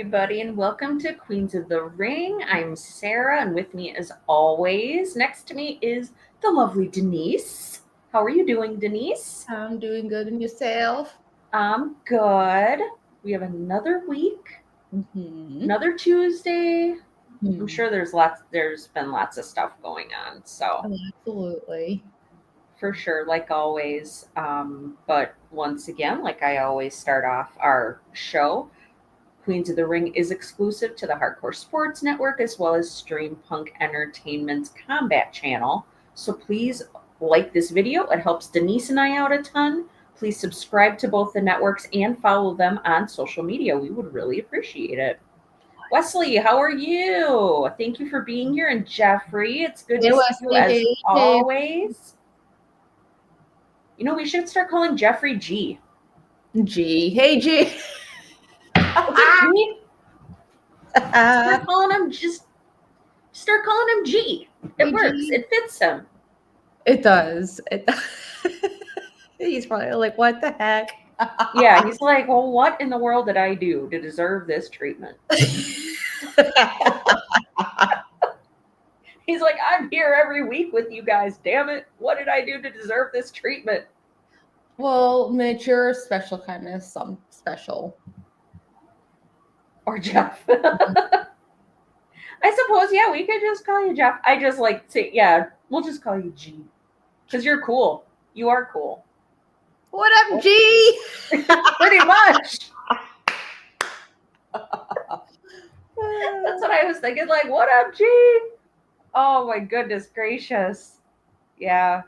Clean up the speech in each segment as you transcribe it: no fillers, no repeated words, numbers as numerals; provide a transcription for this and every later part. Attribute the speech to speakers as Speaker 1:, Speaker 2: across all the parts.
Speaker 1: everybody, and welcome to Queens of the Ring. I'm Sarah, and with me, as always, next to me is the lovely Denise. How are you doing, Denise?
Speaker 2: I'm doing good in yourself.
Speaker 1: I'm good. We have another week,
Speaker 2: Mm-hmm.
Speaker 1: another Tuesday. I'm
Speaker 2: Hmm.
Speaker 1: sure there's been lots of stuff going on, so
Speaker 2: Absolutely.
Speaker 1: for sure, like always. But once again, like I always start off our show, Queens of the Ring is exclusive to the Hardcore Sports Network as well as Stream Punk Entertainment's Combat channel. So please like this video. It helps Denise and I out a ton. Please subscribe to both the networks and follow them on social media. We would really appreciate it. Wesley, how are you? Thank you for being here. And Jeffrey, it's good
Speaker 2: Hey,
Speaker 1: to see you
Speaker 2: Wesley.
Speaker 1: as
Speaker 2: Hey.
Speaker 1: always. You know, we should start calling Jeffrey G.
Speaker 2: G. Hey, G.
Speaker 1: What's up, G? Start calling him start calling him G. It
Speaker 2: Hey,
Speaker 1: works.
Speaker 2: G.
Speaker 1: It fits him.
Speaker 2: It does. He's probably like, what the heck?
Speaker 1: Yeah, he's like, well, what in the world did I do to deserve this treatment? He's like, I'm here every week with you guys. Damn it. What did I do to deserve this treatment?
Speaker 2: Well, mature special kindness, some special.
Speaker 1: Or Jeff. I suppose, yeah, we could just call you Jeff. I just like to, yeah, we'll just call you G. Because you're cool. You are cool.
Speaker 2: What up, G?
Speaker 1: Pretty much. That's what I was thinking. Like, what up, G? Oh my goodness gracious. Yeah.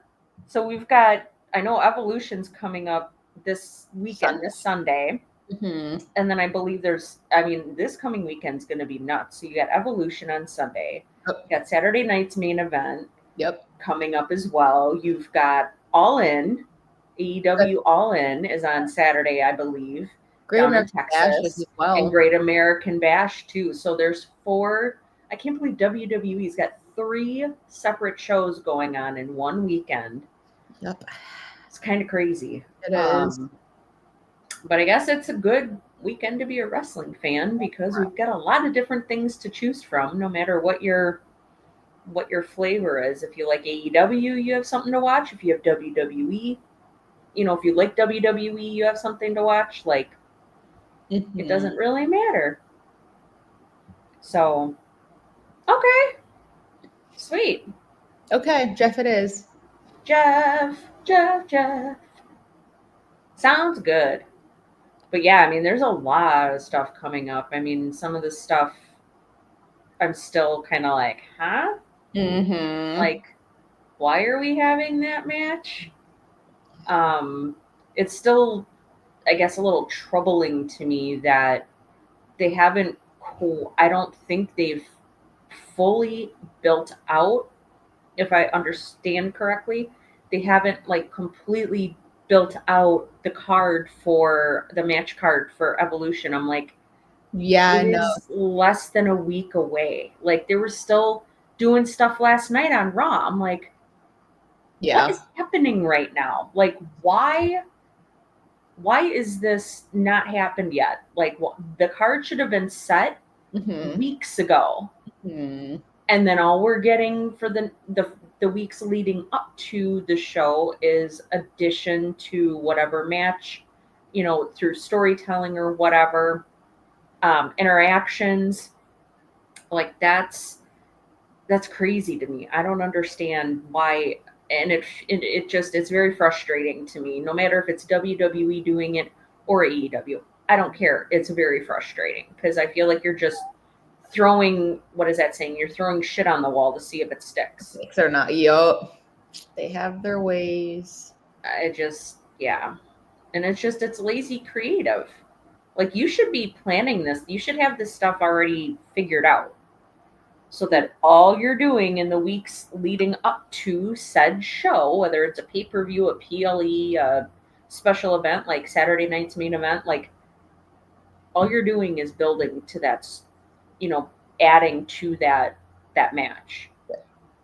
Speaker 1: So we've got, I know Evolution's coming up this weekend, this Sunday.
Speaker 2: Mm-hmm.
Speaker 1: And then I believe this coming weekend's going to be nuts. So you got Evolution on Sunday. You got Saturday night's main event.
Speaker 2: Yep.
Speaker 1: Coming up as well. You've got All In. AEW All In is on Saturday, I believe.
Speaker 2: Great
Speaker 1: down
Speaker 2: American
Speaker 1: in
Speaker 2: Bash
Speaker 1: Texas.
Speaker 2: as well.
Speaker 1: And Great American Bash, too. So there's 4. I can't believe WWE's got 3 separate shows going on in one weekend.
Speaker 2: Yep.
Speaker 1: It's kind of crazy.
Speaker 2: It is.
Speaker 1: But I guess it's a good weekend to be a wrestling fan because we've got a lot of different things to choose from, no matter what your flavor is. If you like AEW, you have something to watch. If you have WWE, if you like WWE, you have something to watch. Like, it doesn't really matter. So, okay. Sweet.
Speaker 2: Okay, Jeff it is.
Speaker 1: Jeff. Sounds good. But yeah, I mean, there's a lot of stuff coming up. I mean, some of the stuff I'm still kind of like, huh?
Speaker 2: Mm-hmm.
Speaker 1: Like, why are we having that match? It's still, I guess, a little troubling to me that they haven't, I don't think they've fully built out, if I understand correctly, they haven't like completely built out the card for the match card for Evolution. I'm like,
Speaker 2: Yeah, I
Speaker 1: it
Speaker 2: know.
Speaker 1: is less than a week away. Like, they were still doing stuff last night on Raw. I'm like, what is happening right now? Like, why is this not happened yet? Like, the card should have been set weeks ago. And then all we're getting for the weeks leading up to the show is addition to whatever match, through storytelling or whatever, interactions. Like, that's crazy to me. I don't understand why. And it's very frustrating to me, no matter if it's WWE doing it or AEW. I don't care. It's very frustrating because I feel like you're just throwing, what is that saying? You're throwing shit on the wall to see if it sticks.
Speaker 2: They're not. Yup. They have their ways.
Speaker 1: Yeah. And it's lazy creative. Like, you should be planning this. You should have this stuff already figured out, so that all you're doing in the weeks leading up to said show, whether it's a pay-per-view, a PLE, a special event like Saturday night's main event, like, all you're doing is building to that, adding to that match.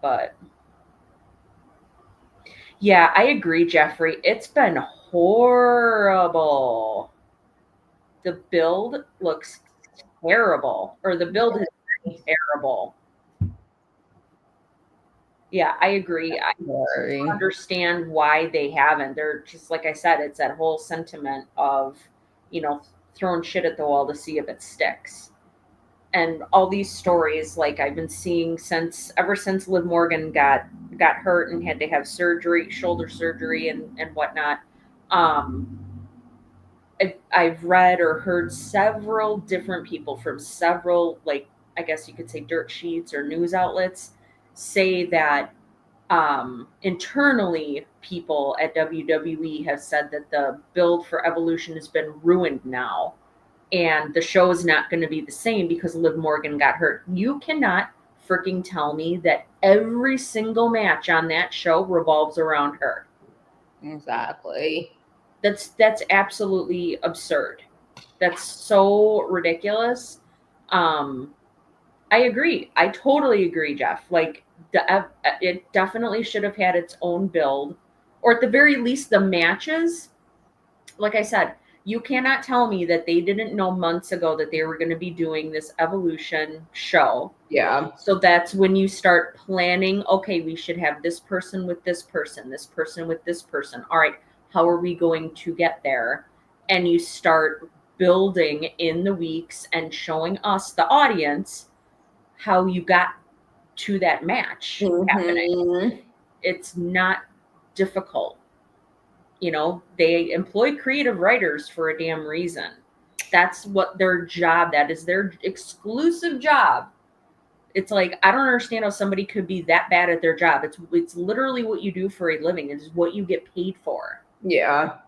Speaker 1: But yeah, I agree, Jeffrey. It's been horrible. The build looks terrible, or the build has been terrible. Yeah, I agree. I understand why they haven't. They're just, like I said, it's that whole sentiment of, throwing shit at the wall to see if it sticks. And all these stories, like I've been seeing ever since Liv Morgan got hurt and had to have surgery, shoulder surgery and whatnot. I've read or heard several different people from several, like, I guess you could say dirt sheets or news outlets say that internally people at WWE have said that the build for Evolution has been ruined now, and the show is not going to be the same because Liv Morgan got hurt. You cannot freaking tell me that every single match on that show revolves around her.
Speaker 2: Exactly.
Speaker 1: That's absolutely absurd. That's so ridiculous. I agree. I totally agree, Jeff. Like, it definitely should have had its own build, or at the very least, the matches. Like I said, you cannot tell me that they didn't know months ago that they were going to be doing this Evolution show.
Speaker 2: Yeah.
Speaker 1: So that's when you start planning, okay, we should have this person with this person with this person. All right, how are we going to get there? And you start building in the weeks and showing us, the audience, how you got to that match happening. It's not difficult. They employ creative writers for a damn reason. That's what that is their exclusive job. It's like, I don't understand how somebody could be that bad at their job. It's literally what you do for a living. It's what you get paid for.
Speaker 2: Yeah.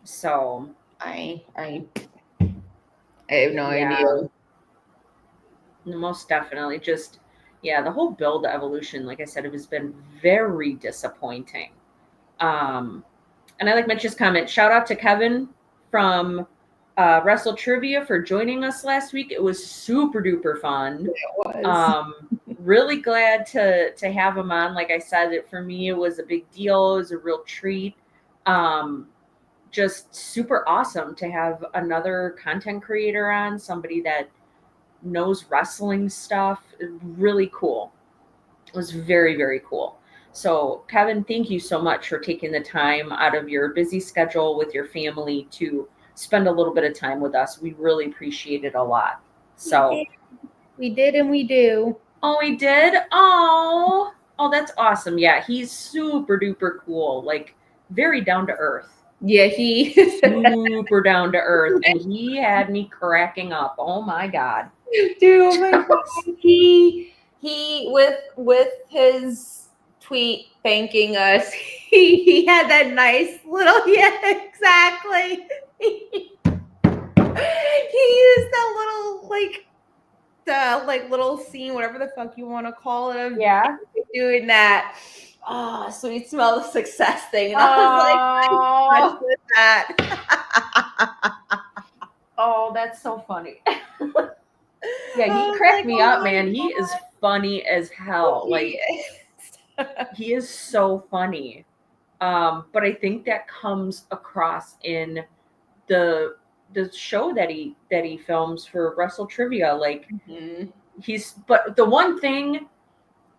Speaker 1: So
Speaker 2: I have no idea.
Speaker 1: Most definitely. Just, the whole build to Evolution, like I said, it has been very disappointing. And I like Mitch's comment. Shout out to Kevin from Wrestle Trivia for joining us last week. It was super duper fun.
Speaker 2: It was.
Speaker 1: Really glad to have him on. Like I said, for me, it was a big deal. It was a real treat. Just super awesome to have another content creator on, somebody that knows wrestling stuff. Really cool. It was very, very cool. So, Kevin, thank you so much for taking the time out of your busy schedule with your family to spend a little bit of time with us. We really appreciate it a lot. So
Speaker 2: we did and we do.
Speaker 1: Oh, we did? Oh, that's awesome. Yeah, he's super duper cool. Like, very down to earth.
Speaker 2: Yeah, he
Speaker 1: super down to earth, and he had me cracking up. Oh my god,
Speaker 2: dude! Oh my god, he with his tweet thanking us. He had that nice little exactly. He used that little little scene, whatever the fuck you want to call it.
Speaker 1: Yeah,
Speaker 2: doing that. Oh, sweet smell of success thing. And I was like, with that.
Speaker 1: Oh, that's so funny. Yeah, he cracked me up, man. He is funny as hell. Like, he is so funny. But I think that comes across in the show that he films for Wrestle Trivia. Like, but the one thing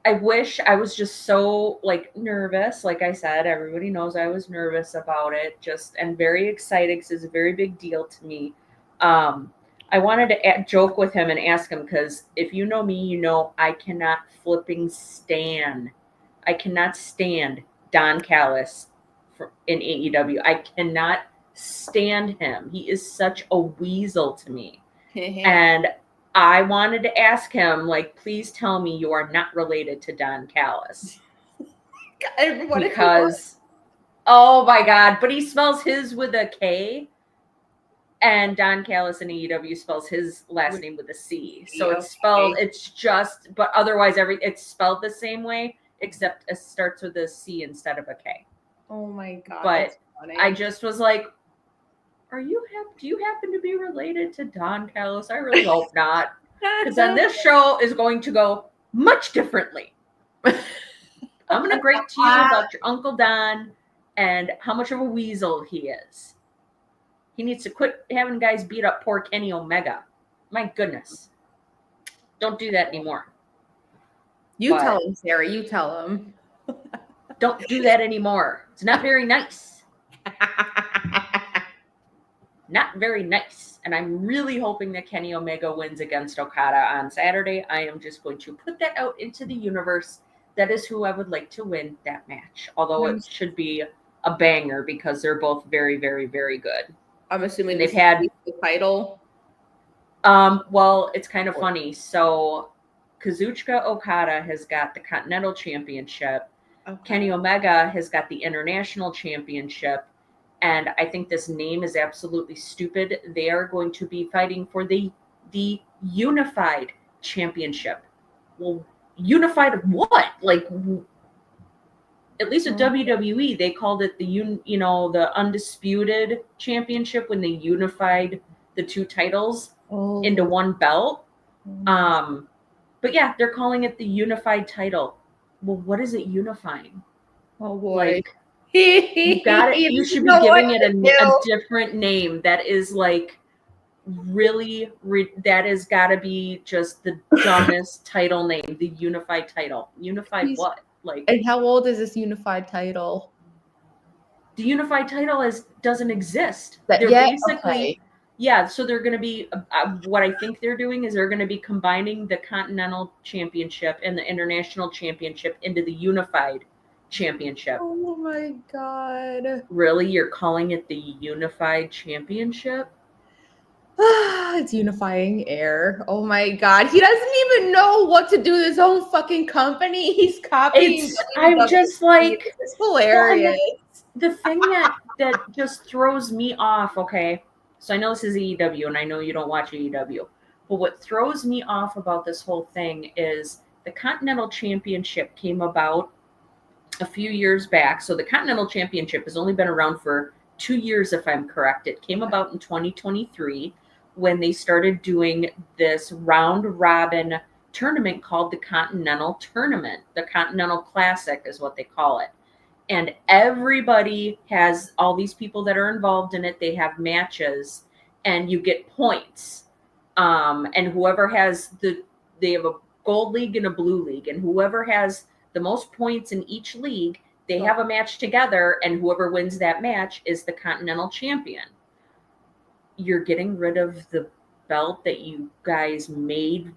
Speaker 1: I wish, I was just so nervous. Like I said, everybody knows I was nervous about it, and very excited because it's a very big deal to me. I wanted to joke with him and ask him, because if you know me, you know I cannot flipping stand. I cannot stand Don Callis in AEW. I cannot stand him. He is such a weasel to me. And I wanted to ask him, please tell me you are not related to Don Callis. Because, oh my God, but he spells his with a K, and Don Callis in AEW spells his last name with a C. So it's spelled, but otherwise it's spelled the same way, except it starts with a C instead of a K.
Speaker 2: Oh my God.
Speaker 1: But I just was like, do you happen to be related to Don Callis? I really hope not. Because then this show is going to go much differently. I'm going to grate to you about your Uncle Don and how much of a weasel he is. He needs to quit having guys beat up poor Kenny Omega. My goodness. Don't do that anymore.
Speaker 2: Tell him, Sarah. You tell him.
Speaker 1: Don't do that anymore. It's not very nice. Not very nice. And I'm really hoping that Kenny Omega wins against Okada on Saturday. I am just going to put that out into the universe. That is who I would like to win that match. Although it should be a banger because they're both very, very, very good.
Speaker 2: I'm assuming they've had the title.
Speaker 1: Well, it's kind of funny. So Kazuchika Okada has got the Continental Championship. Okay. Kenny Omega has got the International Championship. And I think this name is absolutely stupid. They are going to be fighting for the Unified Championship. Well, unified what? Like, at least at WWE, they called it the Undisputed Championship when they unified the two titles into one belt. But yeah, they're calling it the Unified title. Well, what is it unifying?
Speaker 2: Oh boy.
Speaker 1: Like, you got it. You should be giving it a different name. That is like really, that has got to be just the dumbest title name. The Unified title. Unified what? Like,
Speaker 2: and how old is this Unified title?
Speaker 1: The Unified title doesn't exist.
Speaker 2: They're basically,
Speaker 1: yeah. So they're going to be what I think they're doing is they're going to be combining the Continental Championship and the International Championship into the Unified Championship.
Speaker 2: Oh my God.
Speaker 1: Really? You're calling it the Unified Championship?
Speaker 2: It's unifying air. Oh my God. He doesn't even know what to do with his own fucking company. He's copying.
Speaker 1: I'm just like,
Speaker 2: it's hilarious.
Speaker 1: Well, the thing that just throws me off, okay? So I know this is AEW and I know you don't watch AEW, but what throws me off about this whole thing is the Continental Championship came about a few years back. So the Continental Championship has only been around for 2 years, if I'm correct. It came about in 2023 when they started doing this round robin tournament called the Continental Tournament. The Continental Classic is what they call it. And everybody has all these people that are involved in it. They have matches and you get points. And whoever has they have a gold league and a blue league, and whoever has the most points in each league, they have a match together, and whoever wins that match is the Continental Champion. You're getting rid of the belt that you guys made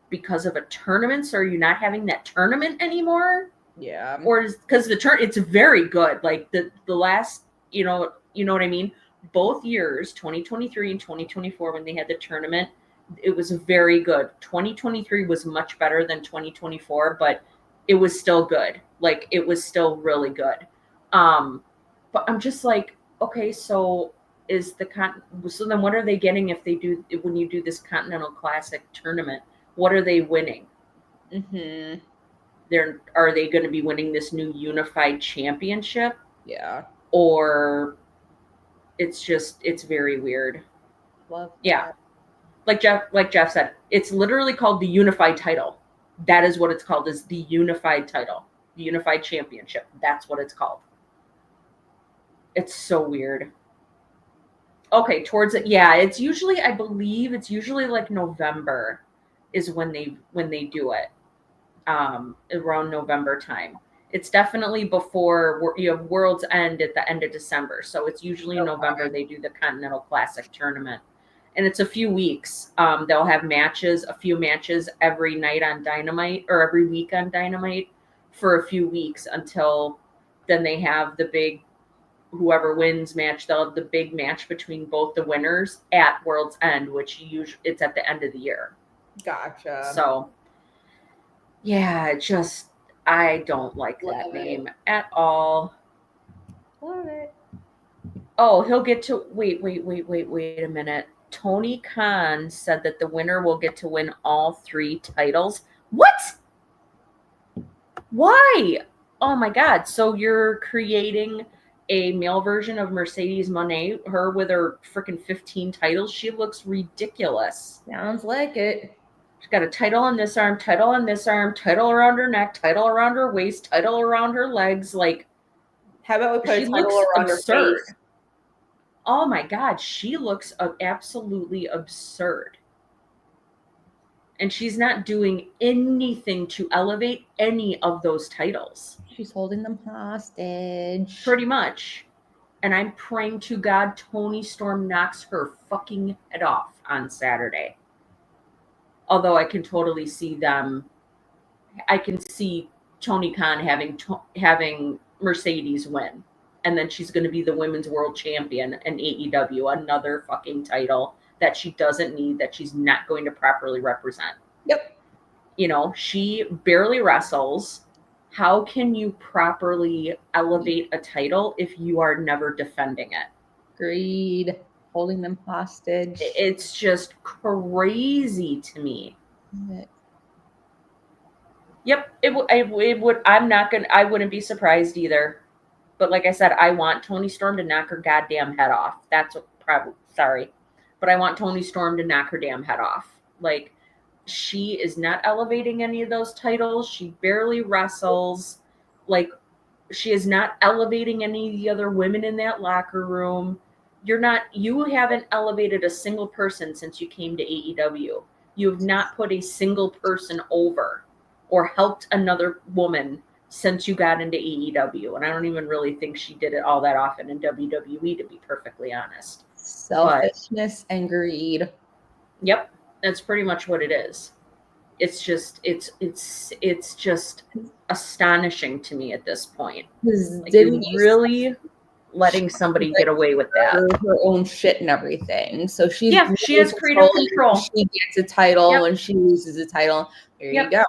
Speaker 1: because of a tournament, so are you not having that tournament anymore?
Speaker 2: Yeah.
Speaker 1: Or because it's very good. Like the last, you know what I mean? Both years, 2023 and 2024, when they had the tournament, it was very good. 2023 was much better than 2024, but it was still good. Like, it was still really good. But I'm just like, okay, so so then what are they getting when you do this Continental Classic tournament? What are they winning?
Speaker 2: Mm-hmm.
Speaker 1: Are they going to be winning this new Unified Championship?
Speaker 2: Yeah.
Speaker 1: Or it's very weird.
Speaker 2: Love
Speaker 1: yeah. That. Like Jeff said, it's literally called the Unified title. That is what it's called, is the Unified title. The Unified Championship. That's what it's called. It's so weird. Okay, it's usually, I believe it's usually like November is when they do it. Around November time. It's definitely before you have World's End at the end of December. So it's usually in November they do the Continental Classic tournament. And it's a few weeks. They'll have a few matches every night on Dynamite, or every week on Dynamite for a few weeks, until then they have the big, whoever wins match. They'll have the big match between both the winners at World's End, which it's at the end of the year.
Speaker 2: Gotcha.
Speaker 1: So yeah, I don't like that name at all.
Speaker 2: Love it.
Speaker 1: Oh, he'll get to wait a minute. Tony Khan said that the winner will get to win all 3 titles. What? Why? Oh my God. So you're creating a male version of Mercedes Moné, her with her freaking 15 titles? She looks ridiculous.
Speaker 2: Sounds like it.
Speaker 1: She's got a title on this arm, title on this arm, title around her neck, title around her waist, title around her legs. Like,
Speaker 2: how about we put a title around her face?
Speaker 1: Oh my God, she looks absolutely absurd. And she's not doing anything to elevate any of those titles.
Speaker 2: She's holding them hostage.
Speaker 1: Pretty much. And I'm praying to God Toni Storm knocks her fucking head off on Saturday. Although I can totally see them. I can see Tony Khan having Mercedes win. And then she's going to be the women's world champion in AEW, another fucking title that she doesn't need, that she's not going to properly represent.
Speaker 2: Yep.
Speaker 1: You know, she barely wrestles. How can you properly elevate a title if you are never defending it?
Speaker 2: Agreed. Holding them hostage.
Speaker 1: It's just crazy to me. Yep, it would. I wouldn't be surprised either. But like I said, I want Toni Storm to knock her goddamn head off. That's what probably, sorry. But I want Toni Storm to knock her damn head off. Like, she is not elevating any of those titles. She barely wrestles. Like, she is not elevating any of the other women in that locker room. You haven't elevated a single person since you came to AEW. You have not put a single person over or helped another woman since you got into AEW. And I don't even really think she did it all that often in WWE, to be perfectly honest.
Speaker 2: Selfishness and greed.
Speaker 1: Yep, that's pretty much what it is. It's just astonishing to me at this point. Like, you're really letting somebody get away with that.
Speaker 2: Her own shit and everything. So she
Speaker 1: has creative control.
Speaker 2: She gets a title and she loses a title. There you go.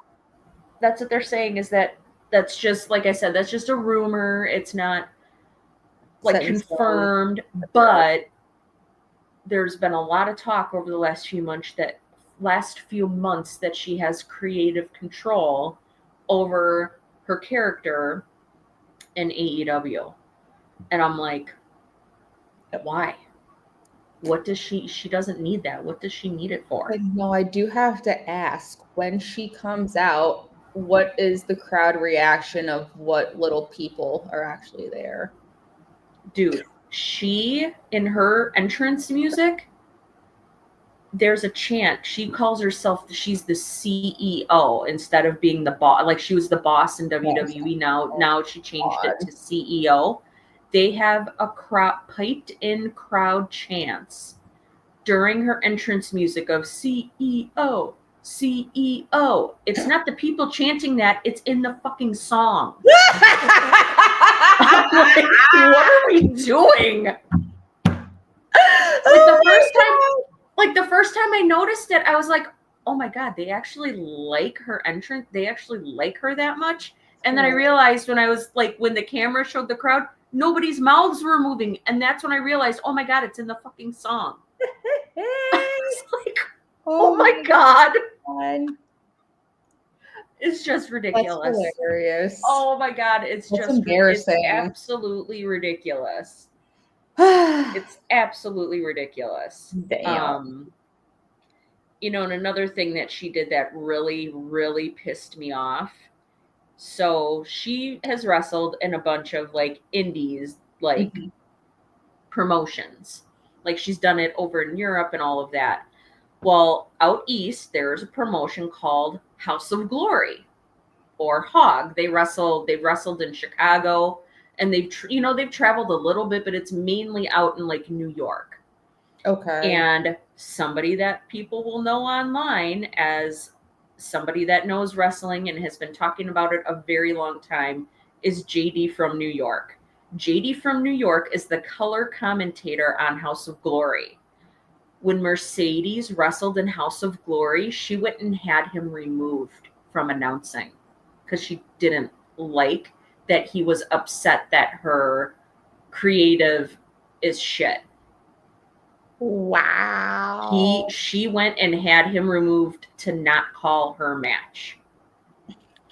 Speaker 1: That's what they're saying, is that's just, like I said, that's just a rumor. It's not like confirmed, but there's been a lot of talk over the last few months that she has creative control over her character in AEW. And I'm like, why? What does she doesn't need that. What does she need it for?
Speaker 2: No, I do have to ask, when she comes out, what is the crowd reaction of what little people are actually there?
Speaker 1: Dude, she, in her entrance music, there's a chant. She calls herself, she's the CEO instead of being the boss. Like, she was the boss in WWE. Now she changed it to CEO. They have a piped in crowd chants during her entrance music of CEO, CEO. It's not the people chanting that, it's in the fucking song. Like, what are we doing? The first time I noticed it, I was like, oh my God, they actually like her entrance. They actually like her that much. And then I realized when the camera showed the crowd, nobody's mouths were moving. And that's when I realized, oh my God, it's in the fucking song. I was like, oh my God. It's just ridiculous.
Speaker 2: That's hilarious.
Speaker 1: Oh my God. It's
Speaker 2: That's
Speaker 1: just
Speaker 2: embarrassing.
Speaker 1: It's absolutely ridiculous. It's absolutely ridiculous.
Speaker 2: Damn.
Speaker 1: And another thing that she did that really, really pissed me off. So she has wrestled in a bunch of indies, promotions. Like, she's done it over in Europe and all of that. Well, out east, there's a promotion called House of Glory, or Hog. They've wrestled in Chicago, and they've traveled a little bit, but it's mainly out in New York.
Speaker 2: Okay.
Speaker 1: And somebody that people will know online as somebody that knows wrestling and has been talking about it a very long time is JD from New York. JD from New York is the color commentator on House of Glory. When Mercedes wrestled in House of Glory, she went and had him removed from announcing because she didn't like that he was upset that her creative is shit.
Speaker 2: Wow.
Speaker 1: She went and had him removed to not call her match.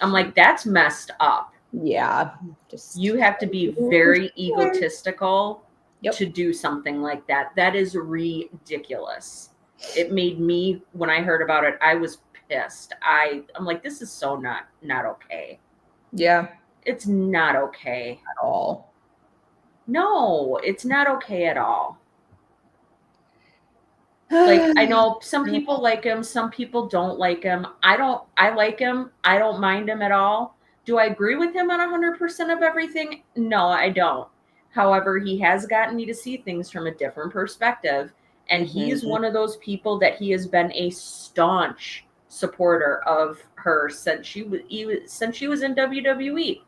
Speaker 1: I'm like, that's messed up.
Speaker 2: Yeah.
Speaker 1: You have to be very egotistical to do something like that. That is ridiculous. It made me, when I heard about it, I was pissed. I'm like, this is so not okay.
Speaker 2: Yeah.
Speaker 1: It's not okay
Speaker 2: at all.
Speaker 1: No, it's not okay at all. Like, I know some people like him, some people don't like him. I like him. I don't mind him at all. Do I agree with him on 100% of everything? No, I don't. However, he has gotten me to see things from a different perspective. And he's one of those people that he has been a staunch supporter of her since she was in WWE.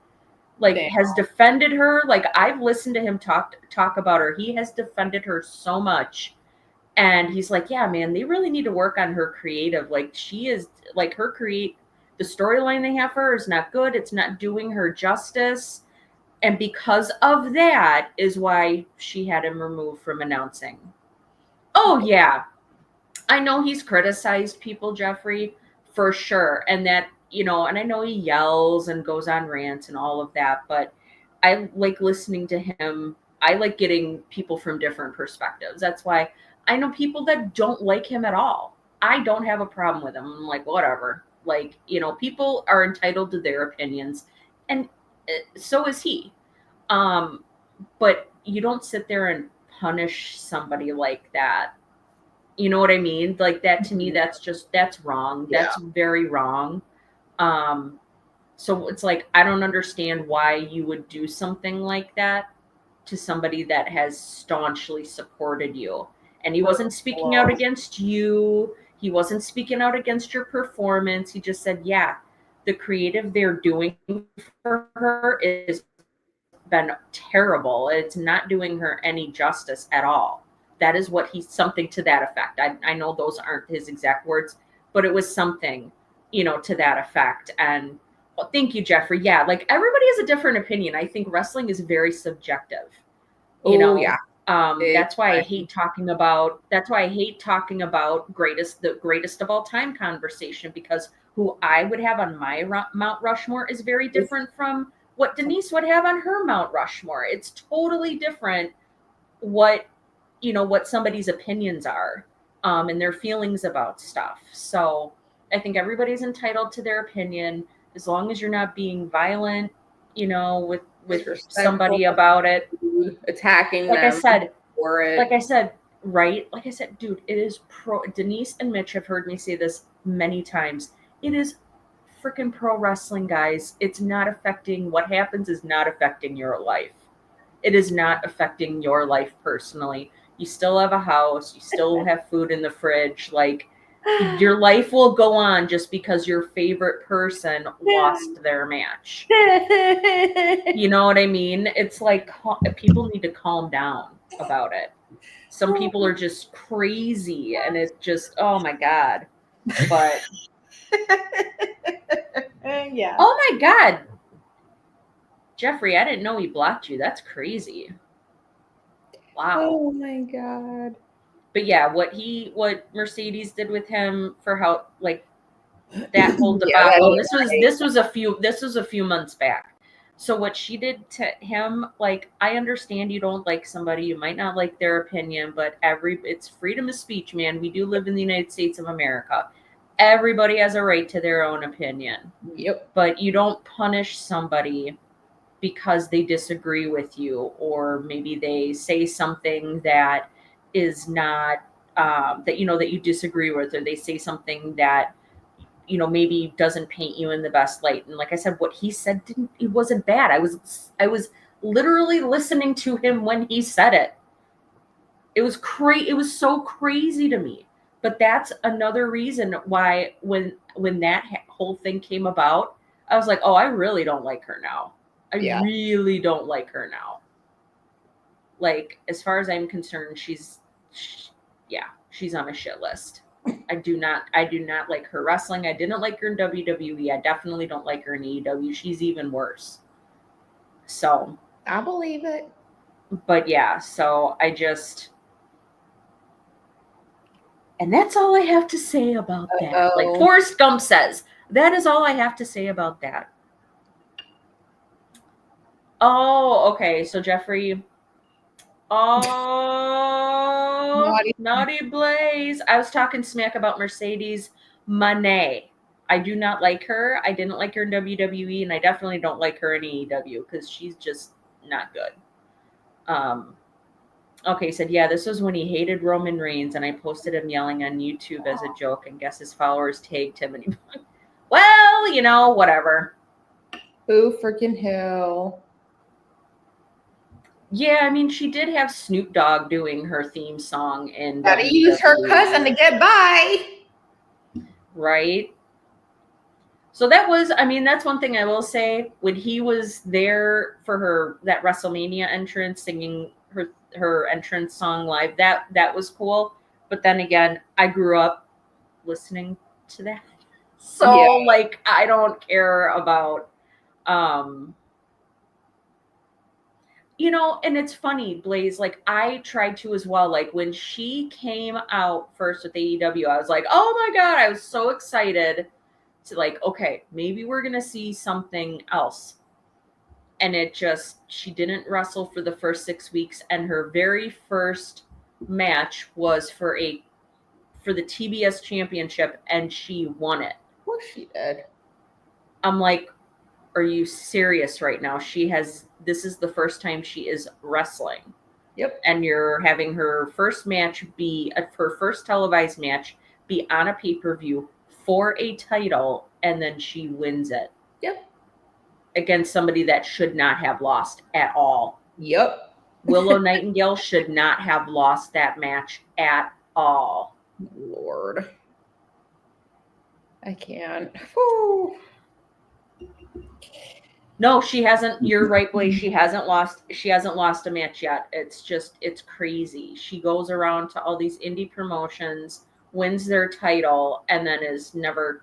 Speaker 1: Like,
Speaker 2: Damn.
Speaker 1: has defended her. Like, I've listened to him talk about her. He has defended her so much. And he's like, yeah, man, they really need to work on her creative. Like, she is like the storyline they have for her is not good. It's not doing her justice. And because of that is why she had him removed from announcing. Oh, yeah. I know he's criticized people, Jeffrey, for sure. And that, and I know he yells and goes on rants and all of that, but I like listening to him. I like getting people from different perspectives. That's why I know people that don't like him at all. I don't have a problem with him. I'm like, whatever. Like, people are entitled to their opinions, and so is he. But you don't sit there and punish somebody like that. You know what I mean? Like, that to me, that's wrong.
Speaker 2: Yeah.
Speaker 1: That's very wrong. So it's like, I don't understand why you would do something like that to somebody that has staunchly supported you. And he wasn't speaking out against you. He wasn't speaking out against your performance. He just said, yeah, the creative they're doing for her is been terrible. It's not doing her any justice at all. That is what something to that effect. I know those aren't his exact words, but it was something, to that effect. And well, thank you, Jeffrey. Yeah, like, everybody has a different opinion. I think wrestling is very subjective.
Speaker 2: Yeah.
Speaker 1: That's why I hate talking about. That's why I hate talking about the greatest of all time conversation, because who I would have on my Mount Rushmore is very different from what Denise would have on her Mount Rushmore. It's totally different what somebody's opinions are, and their feelings about stuff. So I think everybody's entitled to their opinion, as long as you're not being violent, with somebody about it,
Speaker 2: attacking
Speaker 1: like
Speaker 2: them.
Speaker 1: Like I said, right? Like I said, dude, it is Denise and Mitch have heard me say this many times. It is freaking pro wrestling, guys. It's not affecting what happens is not affecting your life. It is not affecting your life personally. You still have a house, you still have food in the fridge. Like, your life will go on just because your favorite person lost their match. You know what I mean? It's like, people need to calm down about it. Some people are just crazy, and it's just, oh my God. But
Speaker 2: yeah.
Speaker 1: Oh my God. Jeffrey, I didn't know he blocked you. That's crazy. Wow.
Speaker 2: Oh my God.
Speaker 1: But yeah, what Mercedes did with him for how, like, that whole debacle. This was a few months back. So what she did to him, like, I understand you don't like somebody, you might not like their opinion, but it's freedom of speech, man. We do live in the United States of America. Everybody has a right to their own opinion.
Speaker 2: Yep.
Speaker 1: But you don't punish somebody because they disagree with you, or maybe they say something that is not that you disagree with, or they say something that maybe doesn't paint you in the best light. And like I said, what he said it wasn't bad. I was literally listening to him when he said it. It was it was so crazy to me. But that's another reason why when that whole thing came about, I was like, oh, I really don't like her now. I really don't like her now. Like, as far as I'm concerned, she's on a shit list. I do not like her wrestling. I didn't like her in WWE. I definitely don't like her in AEW. She's even worse. So
Speaker 2: I believe it.
Speaker 1: But yeah, so and that's all I have to say about that. Like Forrest Gump says, that is all I have to say about that. Oh, okay. So Jeffrey, Naughty Blaze. I was talking smack about Mercedes Moné. I do not like her. I didn't like her in WWE, and I definitely don't like her in AEW because she's just not good. Okay, he said, yeah, this was when he hated Roman Reigns, and I posted him yelling on YouTube as a joke, and guess his followers tagged him, and he well, whatever.
Speaker 2: Who freaking hell?
Speaker 1: Yeah, I mean, she did have Snoop Dogg doing her theme song in
Speaker 2: Gotta use her cousin to get by.
Speaker 1: Right? So that's one thing I will say. When he was there for that WrestleMania entrance, singing her entrance song live, that was cool. But then again, I grew up listening to that. So like I don't care about and it's funny, Blaze, like I tried to as well. Like when she came out first with AEW, I was like, oh my God, I was so excited to like, okay, maybe we're going to see something else. And she didn't wrestle for the first 6 weeks. And her very first match was for the TBS championship, and she won it.
Speaker 2: Of course she did.
Speaker 1: I'm like, are you serious right now? This is the first time she is wrestling.
Speaker 2: Yep.
Speaker 1: And you're having her first match her first televised match be on a pay-per-view for a title, and then she wins it.
Speaker 2: Yep.
Speaker 1: Against somebody that should not have lost at all.
Speaker 2: Yep.
Speaker 1: Willow Nightingale should not have lost that match at all.
Speaker 2: Lord. I can't. Whew.
Speaker 1: No, she hasn't. You're right, Blaze. She hasn't lost a match yet. It's crazy. She goes around to all these indie promotions, wins their title, and then never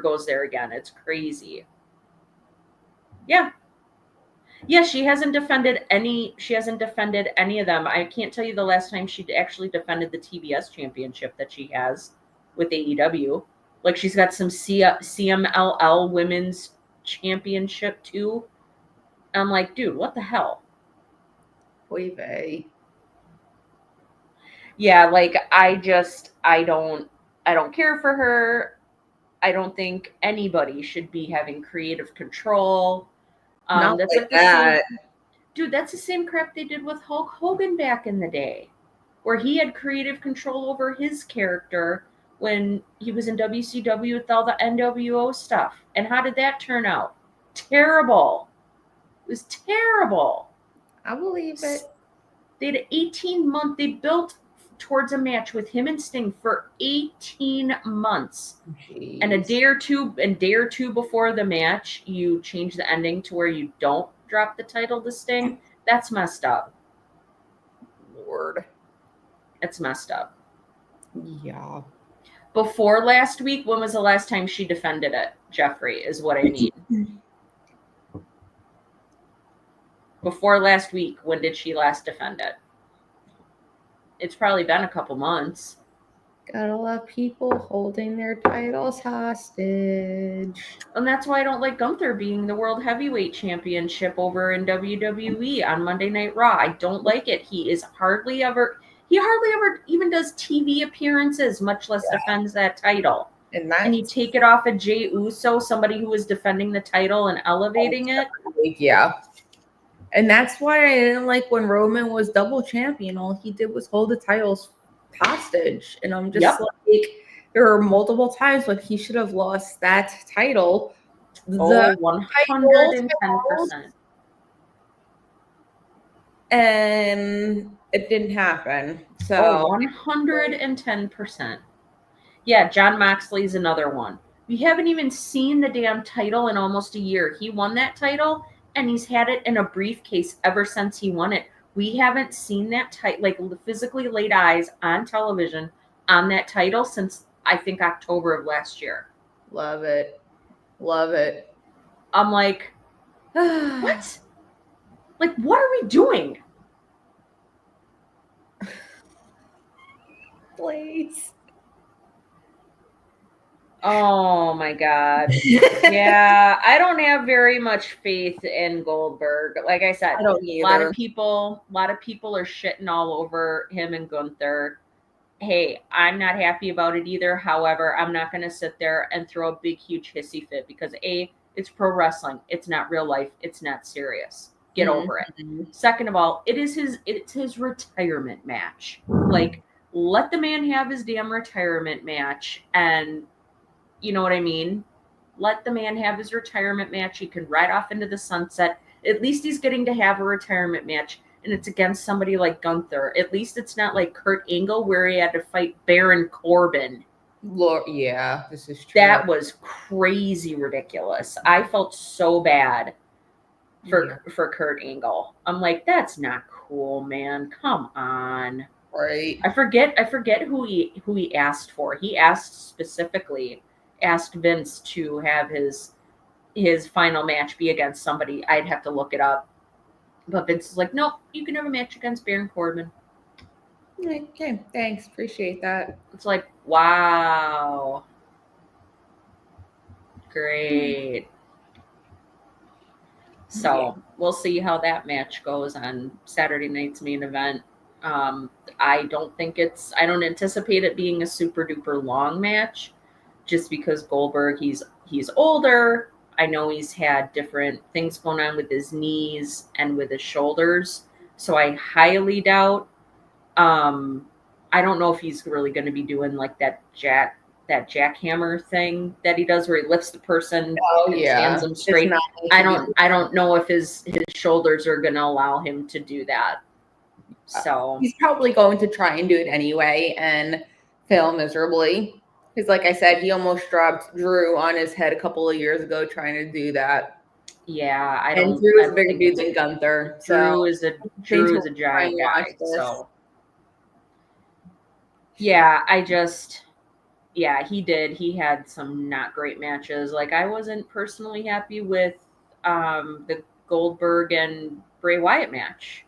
Speaker 1: goes there again. It's crazy. Yeah. Yeah, she hasn't defended any of them. I can't tell you the last time she actually defended the TBS championship that she has with AEW. Like she's got some CMLL women's championship too. I'm like, dude, what the hell?
Speaker 2: Oy vey.
Speaker 1: Yeah, like I don't care for her. I don't think anybody should be having creative control. That's like that. Dude, that's the same crap they did with Hulk Hogan back in the day, where he had creative control over his character when he was in WCW with all the NWO stuff. And how did that turn out? Terrible. It was terrible.
Speaker 2: I believe it.
Speaker 1: They had 18 months. They built towards a match with him and Sting for 18 months. Jeez. And a day or two before the match, you change the ending to where you don't drop the title to Sting. That's messed up.
Speaker 2: Lord.
Speaker 1: It's messed up.
Speaker 2: Yeah.
Speaker 1: Before last week, when was the last time she defended it, Jeffrey, is what I mean. Before last week, when did she last defend it? It's probably been a couple months.
Speaker 2: Gotta love people holding their titles hostage.
Speaker 1: And that's why I don't like Gunther being the World Heavyweight Championship over in WWE on Monday Night Raw. I don't like it. He hardly ever even does TV appearances, much less defends that title. And you take it off of Jey Uso, somebody who was defending the title and elevating it.
Speaker 2: Yeah. And that's why I didn't like when Roman was double champion. All he did was hold the titles hostage. And I'm just like, there are multiple times when he should have lost that title.
Speaker 1: 110%.
Speaker 2: And it didn't happen. So
Speaker 1: 110%. Yeah, Jon Moxley's another one. We haven't even seen the damn title in almost a year. He won that title, and he's had it in a briefcase ever since he won it. We haven't seen that physically laid eyes on television on that title since I think October of last year.
Speaker 2: Love it. Love it.
Speaker 1: I'm like, what? Like, what are we doing?
Speaker 2: Please.
Speaker 1: Oh my God. Yeah, I don't have very much faith in Goldberg. Like I said,
Speaker 2: I don't either.
Speaker 1: A lot of people are shitting all over him and Gunther. Hey, I'm not happy about it either. However, I'm not going to sit there and throw a big, huge hissy fit because A, it's pro wrestling. It's not real life. It's not serious. Get over it. Second of all, it's his retirement match. Like, let the man have his damn retirement match, and you know what I mean? Let the man have his retirement match. He can ride off into the sunset. At least he's getting to have a retirement match, and it's against somebody like Gunther. At least it's not like Kurt Angle where he had to fight Baron Corbin.
Speaker 2: Lord, yeah, this is true.
Speaker 1: That was crazy ridiculous. I felt so bad for Kurt Angle. I'm like, that's not cool, man. Come on.
Speaker 2: Right.
Speaker 1: I forget who he asked for. He asked Vince to have his final match be against somebody. I'd have to look it up. But Vince is like, nope, you can have a match against Baron Corbin.
Speaker 2: Okay, thanks. Appreciate that.
Speaker 1: It's like, wow. Great. So we'll see how that match goes on Saturday night's main event. I don't anticipate it being a super duper long match, just because Goldberg, he's older. I know he's had different things going on with his knees and with his shoulders, so I highly doubt. I don't know if he's really going to be doing like that jackhammer thing that he does where he lifts the person and stands them straight. I don't know if his shoulders are going to allow him to do that. So
Speaker 2: he's probably going to try and do it anyway and fail miserably. Because like I said, he almost dropped Drew on his head a couple of years ago trying to do that.
Speaker 1: Yeah,
Speaker 2: Drew is a bigger dude than Gunther.
Speaker 1: Drew is a giant guy. So yeah, he did. He had some not great matches. Like, I wasn't personally happy with the Goldberg and Bray Wyatt match.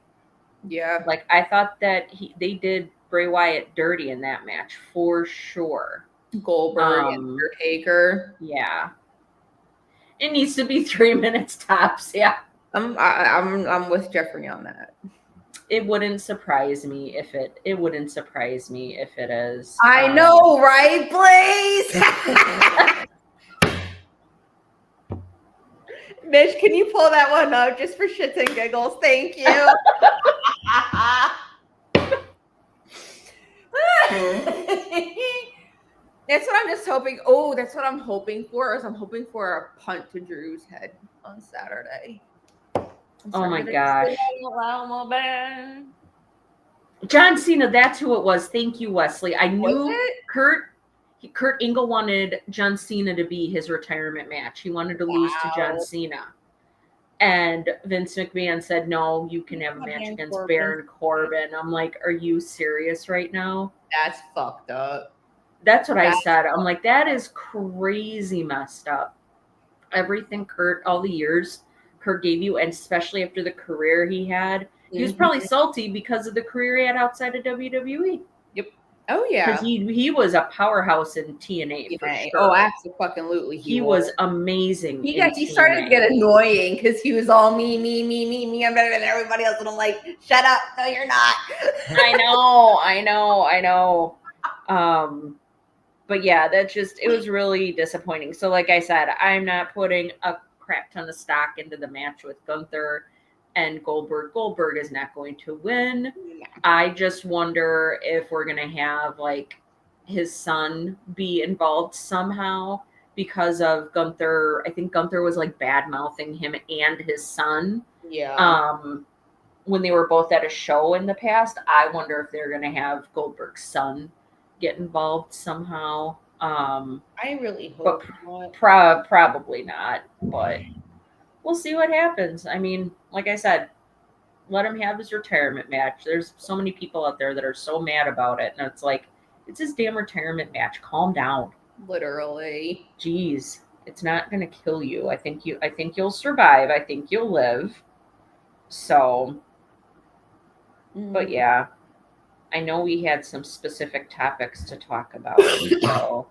Speaker 2: Yeah.
Speaker 1: Like, I thought that they did Bray Wyatt dirty in that match for sure.
Speaker 2: Goldberg and Undertaker.
Speaker 1: Yeah. It needs to be 3 minutes tops. Yeah.
Speaker 2: I'm with Jeffrey on that.
Speaker 1: It wouldn't surprise me if it is.
Speaker 2: I know, right, Blaze? Mitch, can you pull that one up just for shits and giggles? Thank you. That's what I'm just hoping. Oh, that's what I'm hoping for. I'm hoping for a punt to Drew's head on Saturday.
Speaker 1: Oh my gosh. John Cena, that's who it was. Thank you, Wesley. I knew Kurt Angle wanted John Cena to be his retirement match. He wanted to lose to John Cena. And Vince McMahon said, no, you can have a match against Baron Corbin. I'm like, are you serious right now?
Speaker 2: That's fucked up.
Speaker 1: That's what I said. I'm like, that is crazy messed up. Everything all the years Kurt gave you, and especially after the career he had, he was probably salty because of the career he had outside of WWE.
Speaker 2: Yep. Oh yeah.
Speaker 1: Because he was a powerhouse in TNA for sure.
Speaker 2: Oh, absolutely.
Speaker 1: He was amazing.
Speaker 2: He started to get annoying because he was all me. I'm better than everybody else, and I'm like, shut up. No, you're not.
Speaker 1: I know. But yeah, it was really disappointing. So like I said, I'm not putting a crap ton of stock into the match with Gunther and Goldberg. Goldberg is not going to win. Yeah. I just wonder if we're going to have like his son be involved somehow because of Gunther. I think Gunther was like bad mouthing him and his son.
Speaker 2: Yeah.
Speaker 1: When they were both at a show in the past, I wonder if they're going to have Goldberg's son get involved somehow.
Speaker 2: I really hope
Speaker 1: not. Probably not, but we'll see what happens. I mean, like I said, let him have his retirement match. There's so many people out there that are so mad about it, and it's like, it's his damn retirement match. Calm down.
Speaker 2: Literally.
Speaker 1: Jeez, it's not gonna kill you. I think you'll survive. I think you'll live. So, but yeah. I know we had some specific topics to talk about. So,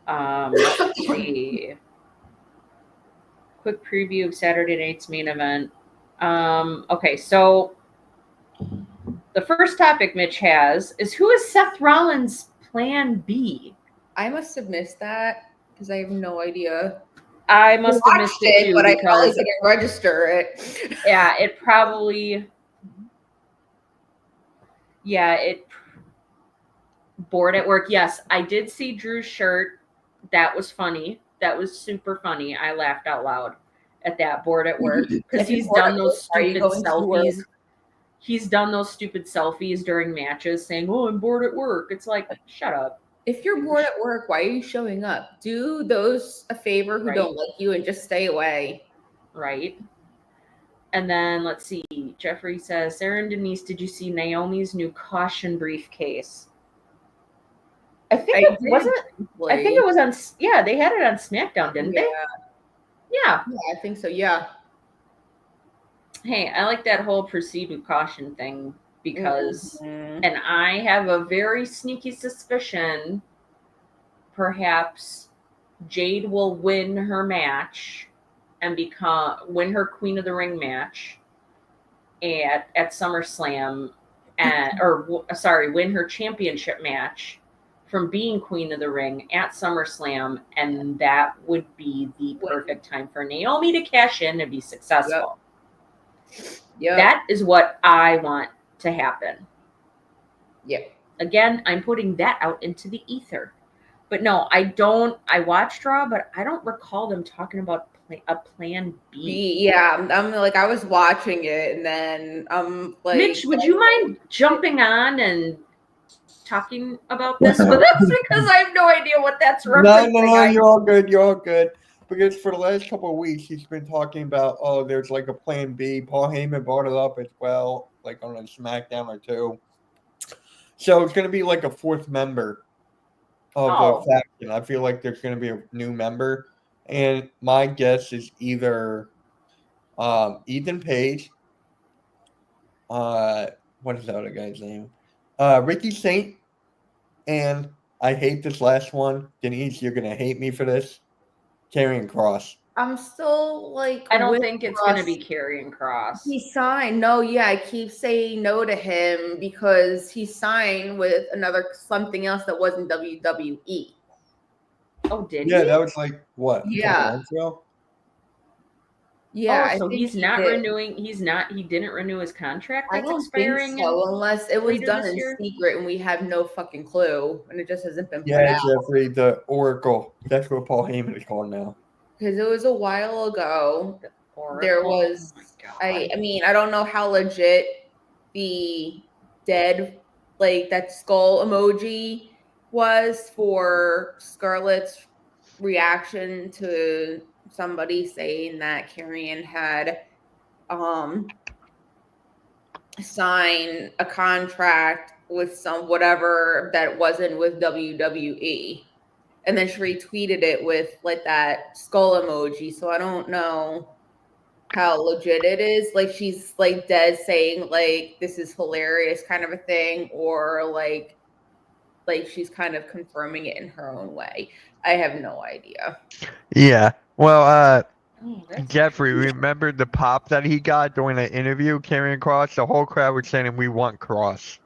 Speaker 1: let's see. Quick preview of Saturday night's main event. Okay, so the first topic Mitch has is, who is Seth Rollins' plan B?
Speaker 2: I must have missed that because I have no idea.
Speaker 1: I must have missed it too,
Speaker 2: but
Speaker 1: because
Speaker 2: I probably didn't register it.
Speaker 1: Yeah, it probably. Yeah, it. Bored at work. Yes, I did see Drew's shirt. That was funny. That was super funny. I laughed out loud at that. Bored at work, because he's done those stupid selfies. He's done those stupid selfies during matches saying, "Oh, I'm bored at work." It's like, shut up.
Speaker 2: If you're bored at work, why are you showing up? Do those a favor who don't like you and just stay away.
Speaker 1: Right. And then let's see. Jeffrey says, Sarah and Denise, did you see Naomi's new caution briefcase? I think it wasn't. I think it was on. Yeah, they had it on SmackDown, didn't they? Yeah.
Speaker 2: Yeah, I think so. Yeah.
Speaker 1: Hey, I like that whole proceed with caution thing because, and I have a very sneaky suspicion, perhaps Jade will win her match and win her Queen of the Ring match at SummerSlam, win her championship match from being Queen of the Ring at SummerSlam, and that would be the perfect time for Naomi to cash in and be successful.
Speaker 2: Yep.
Speaker 1: That is what I want to happen.
Speaker 2: Yeah.
Speaker 1: Again, I'm putting that out into the ether. But no, I don't. I watched Raw, but I don't recall them talking about a plan B.
Speaker 2: Yeah, I'm like, I was watching it, and then I'm like,
Speaker 1: Mitch, would you mind jumping on and talking about this with us? Because I have no idea what that's referencing.
Speaker 3: No, you're all good. You're all good. Because for the last couple of weeks, he's been talking about, there's like a plan B. Paul Heyman brought it up as well, like on a SmackDown or two. So it's going to be like a fourth member of the faction. I feel like there's going to be a new member. And my guess is either Ethan Page. What is the other guy's name? Ricky Saint. And I hate this last one. Denise, you're going to hate me for this. Karrion Kross.
Speaker 2: I'm still like,
Speaker 1: I don't think it's going to be Karrion Kross.
Speaker 2: He signed. No, yeah, I keep saying no to him because he signed with something else that wasn't WWE.
Speaker 1: Oh, did he?
Speaker 3: Yeah, that was like what?
Speaker 2: Yeah.
Speaker 1: Yeah. So he's not renewing. He didn't renew his contract. That's expiring.
Speaker 2: Think so, unless it was done in secret and we have no fucking clue, and it just hasn't been put out.
Speaker 3: Yeah, Jeffrey, the Oracle. That's what Paul Heyman is called now.
Speaker 2: Because it was a while ago. There was. I mean, I don't know how legit the dead, like that skull emoji was for Scarlett's reaction to somebody saying that Karrion had signed a contract with some whatever that wasn't with WWE. And then she retweeted it with like that skull emoji. So I don't know how legit it is. Like she's like dead saying like this is hilarious kind of a thing, or like she's kind of confirming it in her own way. I have no idea.
Speaker 4: Yeah. Well, Jeffrey, remember the pop that he got during the interview, Karrion Kross? The whole crowd was saying we want Kross.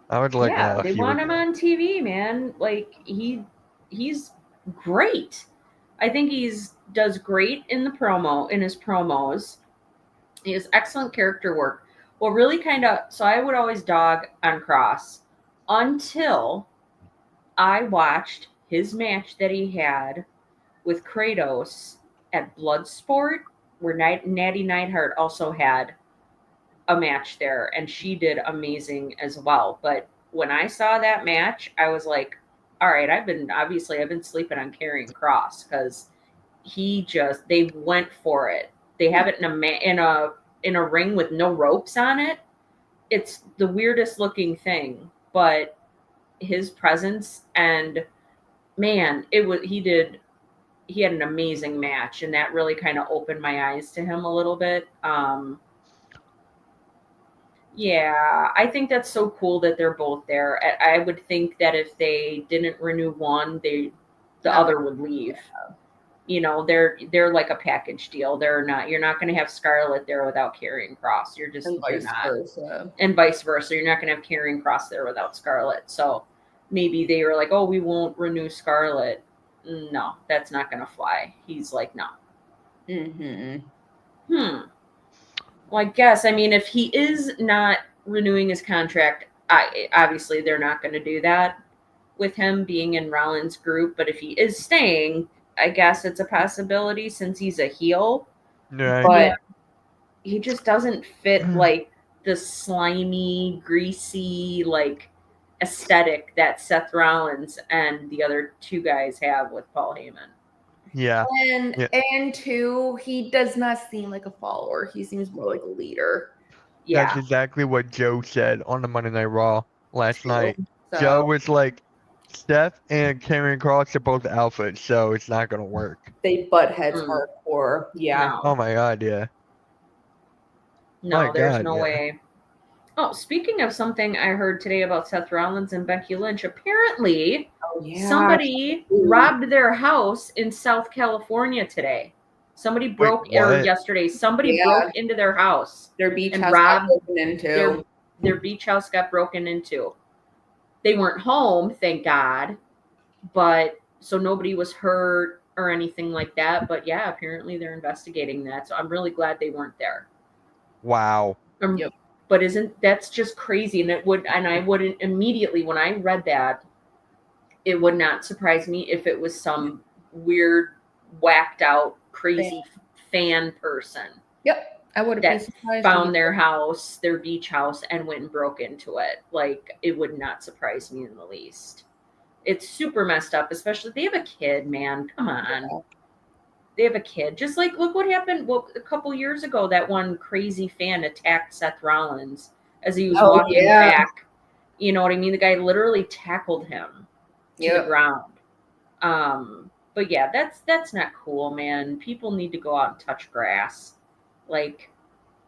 Speaker 4: I would like.
Speaker 1: Yeah, they want him on TV, man. Like he's great. I think does great in his promos. He has excellent character work. Well, really so I would always dog on Kross until I watched his match that he had with Kratos at Bloodsport, where Natty Neidhart also had a match there, and she did amazing as well. But when I saw that match, I was like, all right, I've been sleeping on Karrion Kross, because they went for it. They have it in a ring with no ropes on it. It's the weirdest looking thing, but his presence, and man, he had an amazing match, and that really kind of opened my eyes to him a little bit. Yeah, I think that's so cool that they're both there. I would think that if they didn't renew one, the other would leave. You know, they're like a package deal. You're not going to have Scarlett there without Karrion Kross.
Speaker 2: And vice versa.
Speaker 1: And vice versa. You're not going to have Karrion Kross there without Scarlett. So maybe they were like, oh, we won't renew Scarlett. no, that's not going to fly. He's like, no.
Speaker 2: Mm-hmm.
Speaker 1: Well, I guess, I mean, if he is not renewing his contract, obviously they're not going to do that with him being in Rollins' group. But if he is staying, I guess it's a possibility since he's a heel.
Speaker 4: Right.
Speaker 1: But he just doesn't fit like the slimy, greasy, like aesthetic that Seth Rollins and the other two guys have with Paul Heyman.
Speaker 4: Yeah.
Speaker 2: And two, he does not seem like a follower. He seems more like a leader.
Speaker 1: Yeah.
Speaker 4: That's exactly what Joe said on the Monday Night Raw last night.
Speaker 2: So,
Speaker 4: Joe was like, Steph and Karrion Kross are both alphas, so it's not going to work.
Speaker 2: they butt heads hardcore. Yeah.
Speaker 1: No.
Speaker 4: Oh my God, yeah.
Speaker 1: No, there's no way. Oh, speaking of something I heard today about Seth Rollins and Becky Lynch, apparently somebody robbed their house in South California today. Somebody broke yesterday. Somebody broke into their house.
Speaker 2: Their beach
Speaker 1: and
Speaker 2: house got broken into.
Speaker 1: Their beach house got broken into. They weren't home, thank God. But so nobody was hurt or anything like that. But yeah, apparently they're investigating that. So I'm really glad they weren't there.
Speaker 4: Wow.
Speaker 2: Yep.
Speaker 1: But that's just crazy, and I wouldn't immediately when I read that, it would not surprise me if it was some weird, whacked out, crazy fan person.
Speaker 2: Yep, I would have
Speaker 1: found their house, their beach house, and went and broke into it. Like, it would not surprise me in the least. It's super messed up, especially they have a kid, man. Come on. Yeah. They have a kid. Just like, look what happened a couple years ago. That one crazy fan attacked Seth Rollins as he was walking back. You know what I mean? The guy literally tackled him to the ground. But yeah, that's not cool, man. People need to go out and touch grass. Like,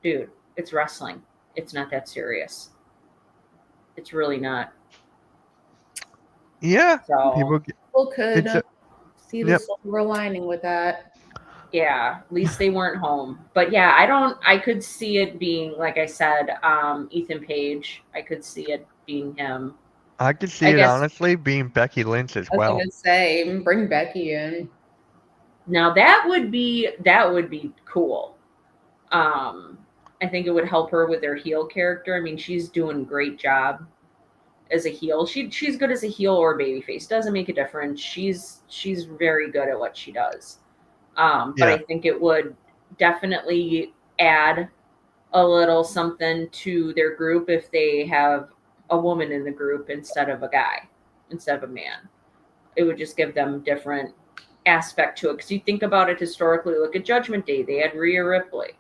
Speaker 1: dude, it's wrestling. It's not that serious. It's really not.
Speaker 4: Yeah.
Speaker 1: So,
Speaker 2: people could see the silver lining with that.
Speaker 1: Yeah, at least they weren't home. But yeah, I could see it being, like I said, Ethan Page. I could see it being him.
Speaker 4: I could see it honestly being Becky Lynch as well.
Speaker 2: I was gonna say, bring Becky in.
Speaker 1: Now that would be cool. I think it would help her with her heel character. I mean, she's doing a great job as a heel. She's good as a heel or babyface. Doesn't make a difference. She's very good at what she does. But I think it would definitely add a little something to their group if they have a woman in the group instead of a guy, instead of a man. It would just give them different aspect to it. Because you think about it historically, look at Judgment Day. They had Rhea Ripley.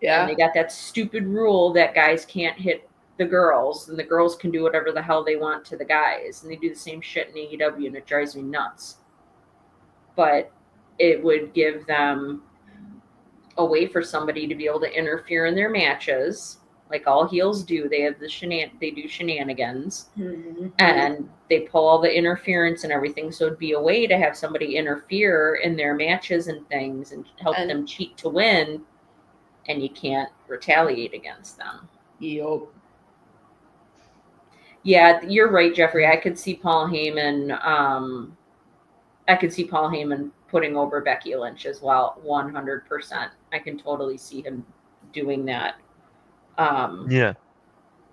Speaker 1: Yeah. And they got that stupid rule that guys can't hit the girls and the girls can do whatever the hell they want to the guys. And they do the same shit in AEW and it drives me nuts. But it would give them a way for somebody to be able to interfere in their matches, like all heels do. They have they do shenanigans, and they pull all the interference and everything. So it'd be a way to have somebody interfere in their matches and things and help them cheat to win, and you can't retaliate against them.
Speaker 2: Yep.
Speaker 1: Yeah, you're right, Jeffrey. I could see Paul Heyman. Putting over Becky Lynch as well, 100%. I can totally see him doing that.
Speaker 4: Yeah.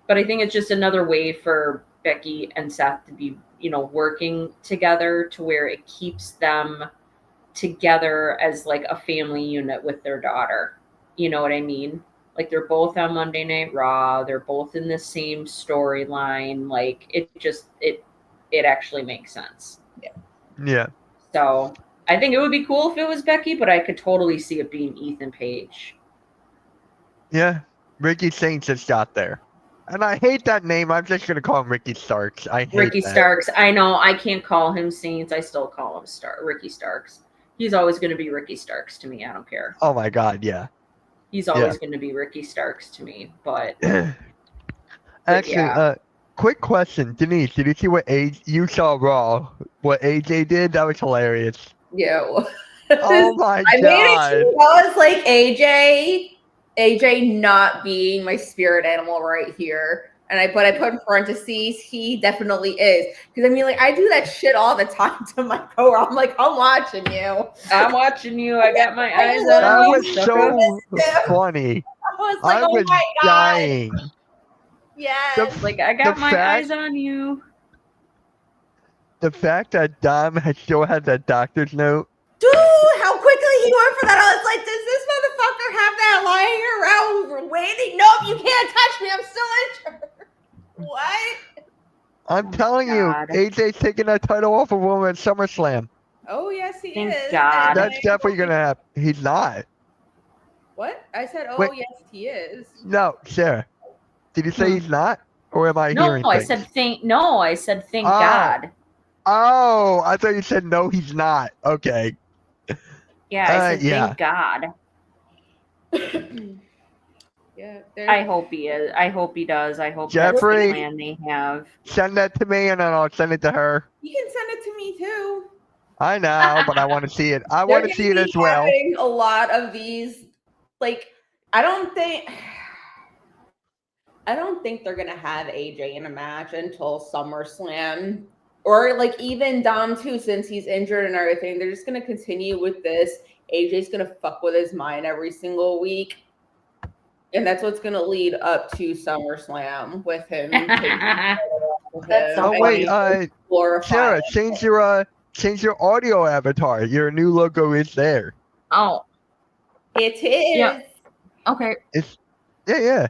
Speaker 1: But I think it's just another way for Becky and Seth to be, working together to where it keeps them together as like a family unit with their daughter. You know what I mean? Like they're both on Monday Night Raw. They're both in the same storyline. Like it actually makes sense.
Speaker 2: Yeah.
Speaker 4: Yeah.
Speaker 1: So I think it would be cool if it was Becky, but I could totally see it being Ethan Page.
Speaker 4: Yeah. Ricky Saints just got there. And I hate that name. I'm just going to call him Ricky Starks.
Speaker 1: Ricky Starks. I know. I can't call him Saints. I still call him Ricky Starks. He's always going to be Ricky Starks to me. I don't care.
Speaker 4: Oh, my God. Yeah.
Speaker 1: He's always going to be Ricky Starks to me. But
Speaker 4: actually, quick question. Denise, did you see what you saw Raw? What AJ did? That was hilarious.
Speaker 2: Yeah.
Speaker 4: Oh my God.
Speaker 2: I was like, AJ not being my spirit animal right here. And I put in parentheses, he definitely is. Because I mean, like, I do that shit all the time to my coworker. I'm like, I'm watching you.
Speaker 1: I'm watching you. I got my eyes
Speaker 4: That
Speaker 1: on you.
Speaker 4: was so funny.
Speaker 2: I was like,
Speaker 4: I
Speaker 2: oh
Speaker 4: was
Speaker 2: my God.
Speaker 4: dying.
Speaker 2: Yes.
Speaker 1: Like, I got
Speaker 4: The
Speaker 1: my
Speaker 4: fact-
Speaker 1: eyes on you.
Speaker 4: The fact that Dom had still had that doctor's note.
Speaker 2: Dude, how quickly he went for that. I was like, does this motherfucker have that lying around waiting? Nope, you can't touch me. I'm still injured. What?
Speaker 4: I'm telling you,
Speaker 1: God.
Speaker 4: AJ's taking that title off of him at SummerSlam.
Speaker 2: Oh, yes, he
Speaker 1: Thank
Speaker 2: is.
Speaker 1: God.
Speaker 2: And
Speaker 4: That's
Speaker 2: like,
Speaker 4: definitely gonna happen. He's not.
Speaker 2: what? I said, oh,
Speaker 4: Wait.
Speaker 2: yes, he is.
Speaker 4: No, Sarah. Did you say he's not? Or am I
Speaker 1: No,
Speaker 4: hearing
Speaker 1: I
Speaker 4: things?
Speaker 1: said thank
Speaker 4: Oh.
Speaker 1: God.
Speaker 4: Oh, I thought you said no, he's not. Okay.
Speaker 1: Yeah, I said
Speaker 4: yeah.
Speaker 1: thank God.
Speaker 2: Yeah.
Speaker 1: I hope he is. I hope he does. I hope
Speaker 4: Jeffrey.
Speaker 1: that's the plan they have.
Speaker 4: Send that to me and then I'll send it to her.
Speaker 2: You can send it to me too.
Speaker 4: I know, but I want to see it. I want to see it as well.
Speaker 2: Having a lot of these, like, I don't think they're gonna have AJ in a match until SummerSlam, or like even Dom too, since he's injured and everything. They're just gonna continue with this. AJ's gonna fuck with his mind every single week, and that's what's gonna lead up to SummerSlam with him.
Speaker 1: That's so
Speaker 4: Oh wait,
Speaker 2: glorified.
Speaker 4: Sarah, change your audio avatar. Your new logo is there.
Speaker 1: Oh,
Speaker 2: It is.
Speaker 1: Yeah. Okay.
Speaker 4: Yeah.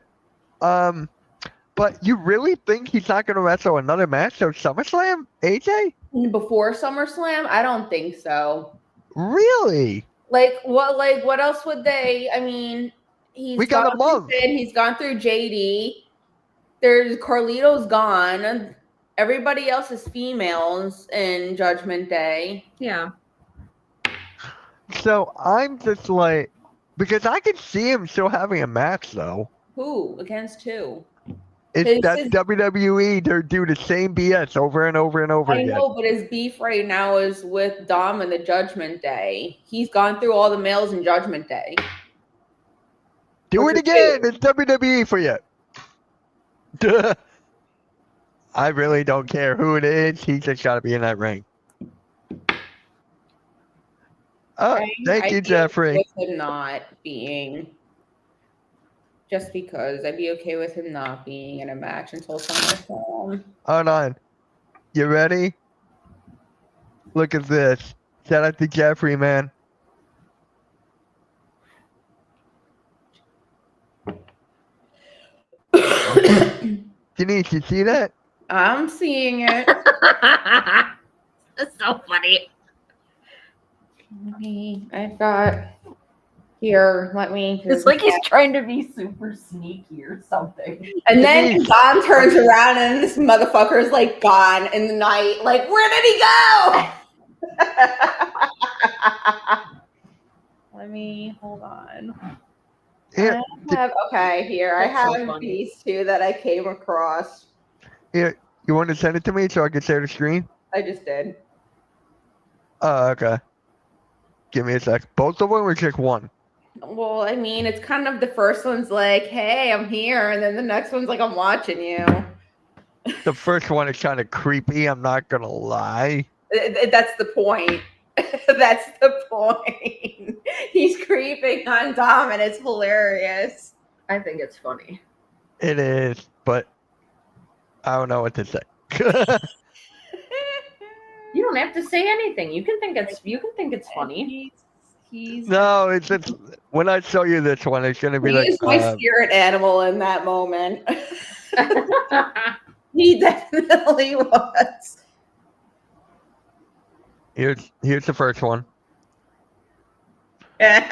Speaker 4: But you really think he's not gonna wrestle another match of SummerSlam, AJ?
Speaker 2: Before SummerSlam, I don't think so.
Speaker 4: Really?
Speaker 2: Like what else would they? I mean,
Speaker 4: We got a month.
Speaker 2: He's gone through JD. There's Carlito's gone. Everybody else is females in Judgment Day.
Speaker 1: Yeah.
Speaker 4: So I'm just like, because I could see him still having a match though.
Speaker 2: Who against who?
Speaker 4: That's WWE. They do the same BS over and over and over again.
Speaker 2: I know, but his beef right now is with Dom and the Judgment Day. He's gone through all the males in Judgment Day.
Speaker 4: Do it again. It's WWE for you. I really don't care who it is. He's just got to be in that ring. Oh, thank you, Jeffrey.
Speaker 2: With him not being, just because I'd be okay with him not being in a match until SummerSlam.
Speaker 4: Hold on. You ready? Look at this. Shout out to Jeffrey, man. Denise, you see that?
Speaker 2: I'm seeing it.
Speaker 1: That's so funny.
Speaker 2: I've got here. Let me.
Speaker 1: It's like he's trying to be super sneaky or something.
Speaker 2: And then Don turns around and this motherfucker is like gone in the night. Like, where did he go? Let me hold on.
Speaker 4: Here,
Speaker 2: I have these two that I came across.
Speaker 4: here, you want to send it to me so I can share the screen?
Speaker 2: I just did.
Speaker 4: Oh, okay. Give me a sec. Both of them or just one?
Speaker 2: Well, I mean, it's kind of the first one's like, hey, I'm here. And then the next one's like, I'm watching you.
Speaker 4: The first one is kind of creepy. I'm not going to lie.
Speaker 2: That's the point. That's the point. He's creeping on Dom and it's hilarious.
Speaker 1: I think it's funny.
Speaker 4: It is, but I don't know what to say.
Speaker 1: You don't have to say anything. You can think it's funny.
Speaker 2: He's
Speaker 4: No, it's just when I show you this one, it's gonna be like
Speaker 2: is my spirit animal in that moment. He definitely was.
Speaker 4: Here's the first one,
Speaker 2: And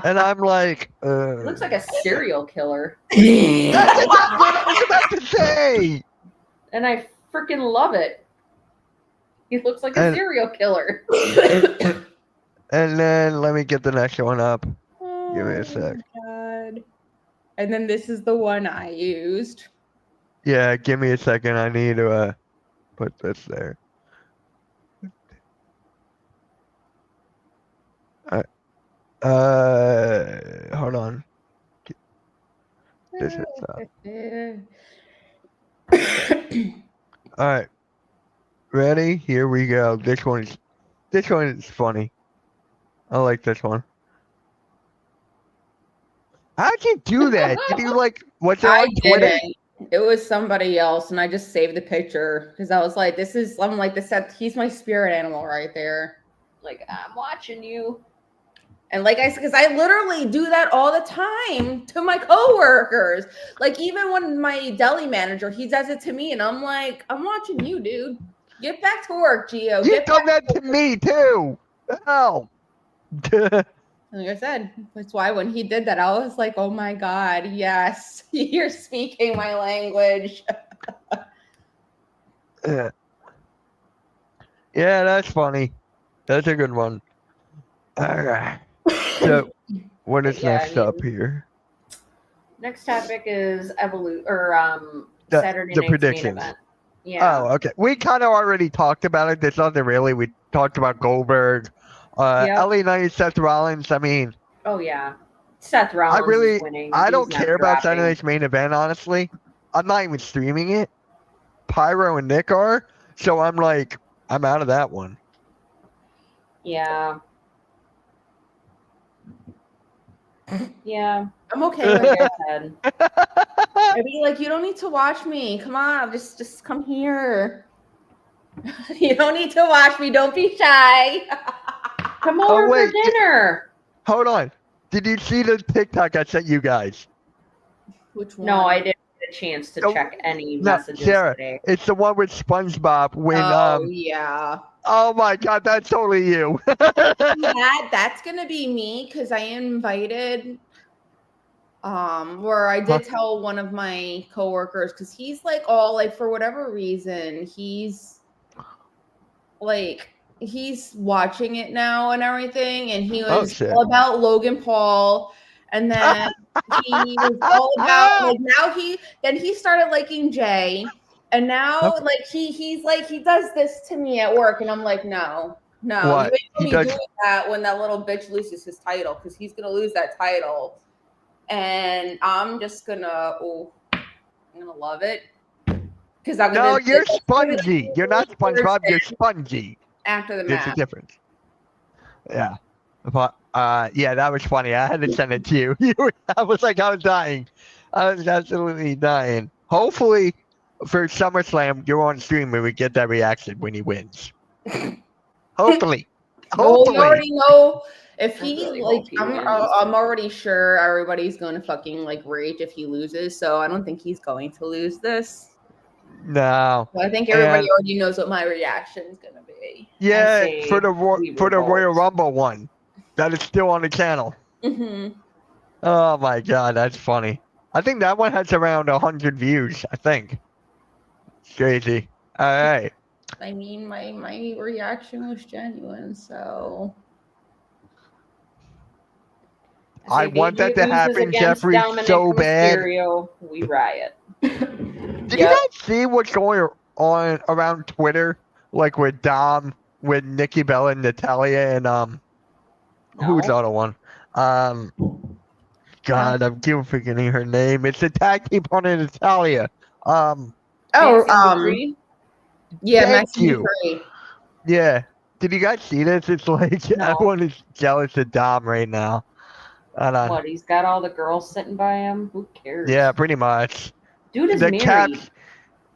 Speaker 4: and I'm like,
Speaker 1: Looks like a serial killer.
Speaker 4: that's what I was about to say.
Speaker 1: And I freaking love it. He looks like a serial killer.
Speaker 4: And then let me get the next one up. Give me a sec.
Speaker 2: God. And then this is the one I used.
Speaker 4: Yeah, give me a second. I need to put this there. Hold on. This is all right. Ready? Here we go. This one is funny. I like this one. How'd you do that? Did you what's it on Twitter?
Speaker 2: Didn't. It was somebody else, and I just saved the picture because I was like, he's my spirit animal right there. Like, I'm watching you. And like I said, because I literally do that all the time to my coworkers. Like, even when my deli manager, he does it to me, and I'm like, I'm watching you, dude. Get back to work, Gio.
Speaker 4: You've done that to me too. Hell.
Speaker 2: Like I said, that's why when he did that, I was like, oh my God, yes, you're speaking my language.
Speaker 4: Yeah, that's funny. That's a good one. All right. So, what is next up here?
Speaker 1: Next topic is Saturday
Speaker 4: the
Speaker 1: night's
Speaker 4: predictions.
Speaker 1: main event. Yeah.
Speaker 4: Oh, okay. We kind of already talked about it. There's nothing really. We talked about Goldberg. LA Knight, Seth Rollins. I mean,
Speaker 1: oh yeah, Seth Rollins is winning.
Speaker 4: I don't care about Saturday Night's main event. Honestly, I'm not even streaming it. Pyro and Nick are, so I'm like, I'm out of that one.
Speaker 1: Yeah. Yeah,
Speaker 2: I'm okay with it. I'd be like, you don't need to watch me. Come on, just come here. You don't need to watch me. Don't be shy.
Speaker 1: Come over for dinner.
Speaker 4: Hold on. Did you see the TikTok I sent you guys?
Speaker 1: Which one? No, I didn't get a chance to check any messages today.
Speaker 4: It's the one with SpongeBob when
Speaker 2: yeah.
Speaker 4: Oh my God, that's totally you.
Speaker 2: That's gonna be me because I invited where I did tell one of my coworkers because he's like all like for whatever reason he's watching it now and everything, and he was all about Logan Paul, and then he was all about then he started liking Jay, and now he does this to me at work, and I'm like, no, you ain't gonna be doing that when that little bitch loses his title, because he's gonna lose that title, and I'm just gonna love it.
Speaker 4: No, you're spongy. You're not SpongeBob. You're spongy.
Speaker 2: After the match.
Speaker 4: There's a difference. Yeah. But, yeah, that was funny. I had to send it to you. I was dying. I was absolutely dying. Hopefully, for SummerSlam, you're on stream and we get that reaction when he wins. Hopefully.
Speaker 2: Well, we already know if I'm already sure everybody's going to fucking rage if he loses. So I don't think he's going to lose this.
Speaker 4: No.
Speaker 2: I think everybody already knows what my reaction is going to be.
Speaker 4: Yeah, for the Royal Rumble one. That is still on the channel.
Speaker 2: Mm-hmm.
Speaker 4: Oh my God, that's funny. I think that one has around 100 views, I think. It's crazy. All right.
Speaker 2: I mean, my reaction was genuine, so...
Speaker 4: I want that to happen, Jeffrey,
Speaker 1: Dominic
Speaker 4: so bad.
Speaker 1: Mysterio, we riot.
Speaker 4: Did you guys see what's going on around Twitter? Like with Dom, with Nikki Bella and Natalia, and who's the other one? God, I'm forgetting her name. It's the tag team partner, Natalia.
Speaker 2: Thank
Speaker 4: you. Yeah. Did you guys see this? It's like everyone is jealous of Dom right now.
Speaker 1: What, he's got all the girls sitting by him? Who cares?
Speaker 4: Yeah, pretty much.
Speaker 1: Dude is married.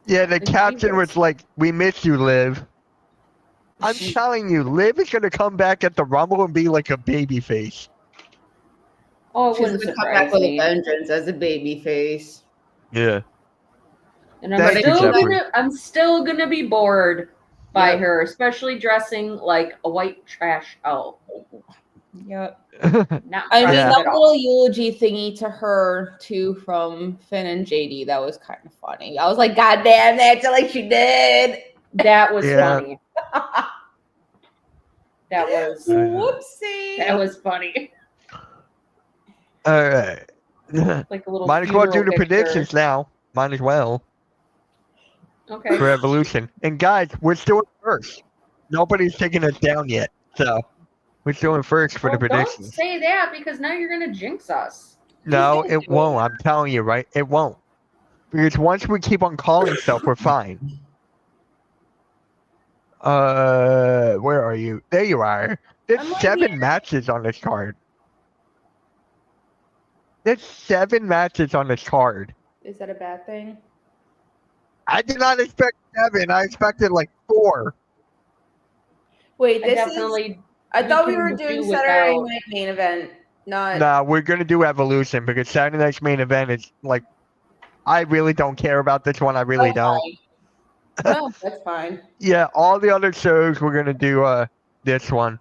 Speaker 4: The caption was like, "We miss you, Liv." I'm telling you, Liv is going to come back at the Rumble and be like a baby face.
Speaker 1: Oh,
Speaker 2: she's going to come back with a vengeance as a baby face.
Speaker 4: Yeah.
Speaker 1: And I'm still gonna be bored by her, especially dressing like a white trash hoe.
Speaker 2: Yep. That little eulogy thingy to her too from Finn and JD, that was kind of funny. I was like, God damn, that's like she did.
Speaker 1: That was funny. That was
Speaker 2: whoopsie.
Speaker 1: That was funny.
Speaker 4: All right.
Speaker 1: Like a little.
Speaker 4: Might as well do the predictions now. Might as well.
Speaker 1: Okay.
Speaker 4: For Evolution. And guys, we're still in first. Nobody's taking us down yet, so we're still in first for the predictions.
Speaker 1: Don't say that because now you're gonna jinx us.
Speaker 4: No, it won't. I'm telling you, right? It won't. Because once we keep on calling stuff, we're fine. Where are you? There you are. There's
Speaker 2: I'm right
Speaker 4: 7
Speaker 2: here.
Speaker 4: matches on this card. There's 7 matches on this card.
Speaker 2: Is that a bad thing?
Speaker 4: I did not expect 7. I expected like 4.
Speaker 2: Wait,
Speaker 1: I definitely.
Speaker 2: I thought we
Speaker 1: can
Speaker 2: were doing
Speaker 1: do
Speaker 2: Saturday
Speaker 1: without-
Speaker 2: night main event, not.
Speaker 4: Nah, we're gonna do Evolution because Saturday night's main event is like, I really don't care about this one. I really don't.
Speaker 2: No, that's fine.
Speaker 4: Yeah, all the other shows we're gonna do this one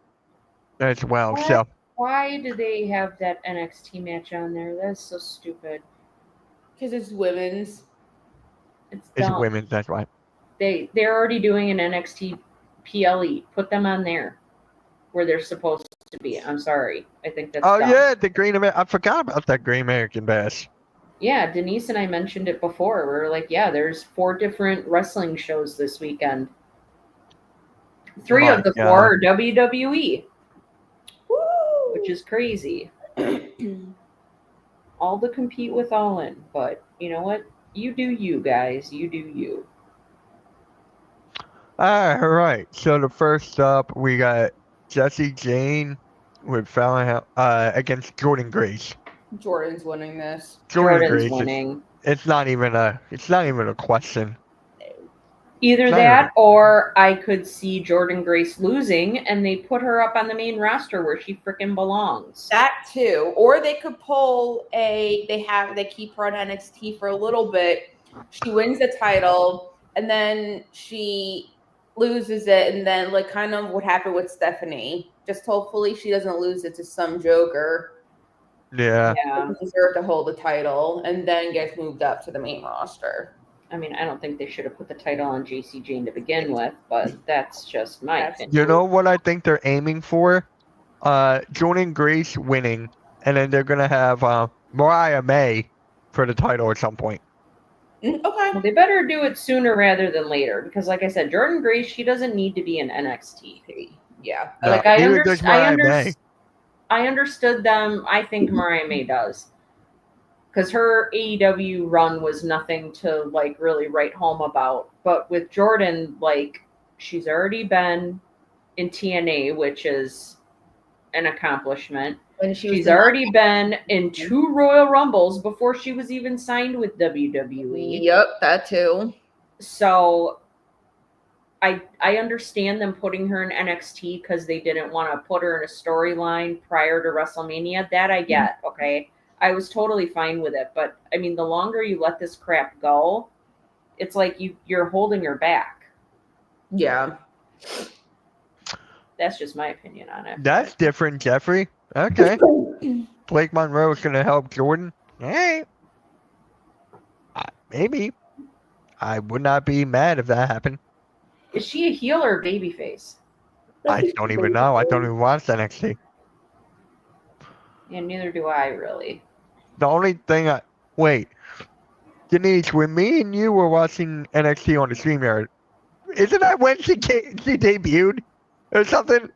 Speaker 4: as well.
Speaker 1: What?
Speaker 4: So
Speaker 1: Why do they have that NXT match on there? That's so stupid.
Speaker 2: Because it's women's.
Speaker 1: It's
Speaker 4: it's
Speaker 1: dumb.
Speaker 4: women's. That's why.
Speaker 1: They're already doing an NXT PLE. Put them on there where they're supposed to be. I'm sorry. I think that's dumb.
Speaker 4: Yeah, the Green American. I forgot about that Green American Bash.
Speaker 1: Yeah, Denise and I mentioned it before. We were like, yeah, there's 4 different wrestling shows this weekend. 3
Speaker 4: My
Speaker 1: of the
Speaker 4: God.
Speaker 1: 4 are WWE,
Speaker 2: Woo!
Speaker 1: which is crazy. All to compete with All In. But you know what? You do you, guys. You do you.
Speaker 4: All right. So the first up, we got Jessie Jane with Fallon against Jordan Grace.
Speaker 2: Jordan's winning this.
Speaker 4: Jordan's
Speaker 1: Jordan's winning.
Speaker 4: It's not even a question.
Speaker 1: Either
Speaker 4: Not
Speaker 1: that or I could see Jordan Grace losing and they put her up on the main roster where she freaking belongs.
Speaker 2: That too. Or they could pull they keep her on NXT for a little bit. She wins the title and then she loses it, and then like kind of what happened with Stephanie. Just hopefully she doesn't lose it to some joker.
Speaker 4: Yeah.
Speaker 1: Yeah.
Speaker 2: Deserve to hold the title and then gets moved up to the main roster.
Speaker 1: I mean, I don't think they should have put the title on JC Jane to begin with, but that's just my opinion.
Speaker 4: You know what I think they're aiming for? Jordan Grace winning, and then they're gonna have Mariah May for the title at some point.
Speaker 2: Okay.
Speaker 1: Well, they better do it sooner rather than later because, like I said, Jordan Grace, she doesn't need to be in NXT.
Speaker 2: Yeah.
Speaker 4: No,
Speaker 1: Like
Speaker 4: neither does Mariah May.
Speaker 1: I understood them. I think Mariah May does. Because her AEW run was nothing to like really write home about. But with Jordan, like she's already been in TNA, which is an accomplishment.
Speaker 2: When
Speaker 1: She's already been in 2 Royal Rumbles before she was even signed with WWE.
Speaker 2: Yep, that too.
Speaker 1: So I understand them putting her in NXT because they didn't want to put her in a storyline prior to WrestleMania. That I get, okay? I was totally fine with it. But, I mean, the longer you let this crap go, it's like you're holding her back.
Speaker 2: Yeah.
Speaker 1: That's just my opinion on it.
Speaker 4: That's different, Jeffrey. Okay. Blake Monroe is gonna help Jordan. Hey. Maybe. I would not be mad if that happened.
Speaker 1: Is she a heel or a babyface?
Speaker 4: I don't even know. I don't even watch NXT.
Speaker 1: Yeah, neither do I really.
Speaker 4: The only thing wait, Denise, when me and you were watching NXT on the StreamYard, isn't that when she debuted or something?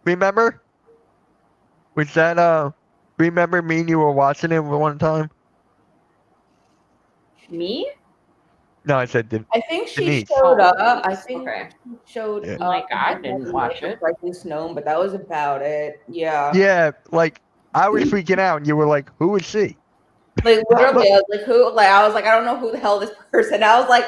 Speaker 4: Remember? Was that remember me and you were watching it one time?
Speaker 1: Me?
Speaker 4: No, I said
Speaker 2: I think she
Speaker 4: Denise.
Speaker 2: showed up. I think
Speaker 1: Okay.
Speaker 2: she showed
Speaker 4: Yeah.
Speaker 2: up.
Speaker 1: Like, I didn't watch it.
Speaker 2: Breaking Snow, but that was about it. Yeah.
Speaker 4: Yeah, like I was freaking out and you were like, who is she?
Speaker 2: Like literally, I was like, who? Like I was like, I don't know who the hell this person. I was like,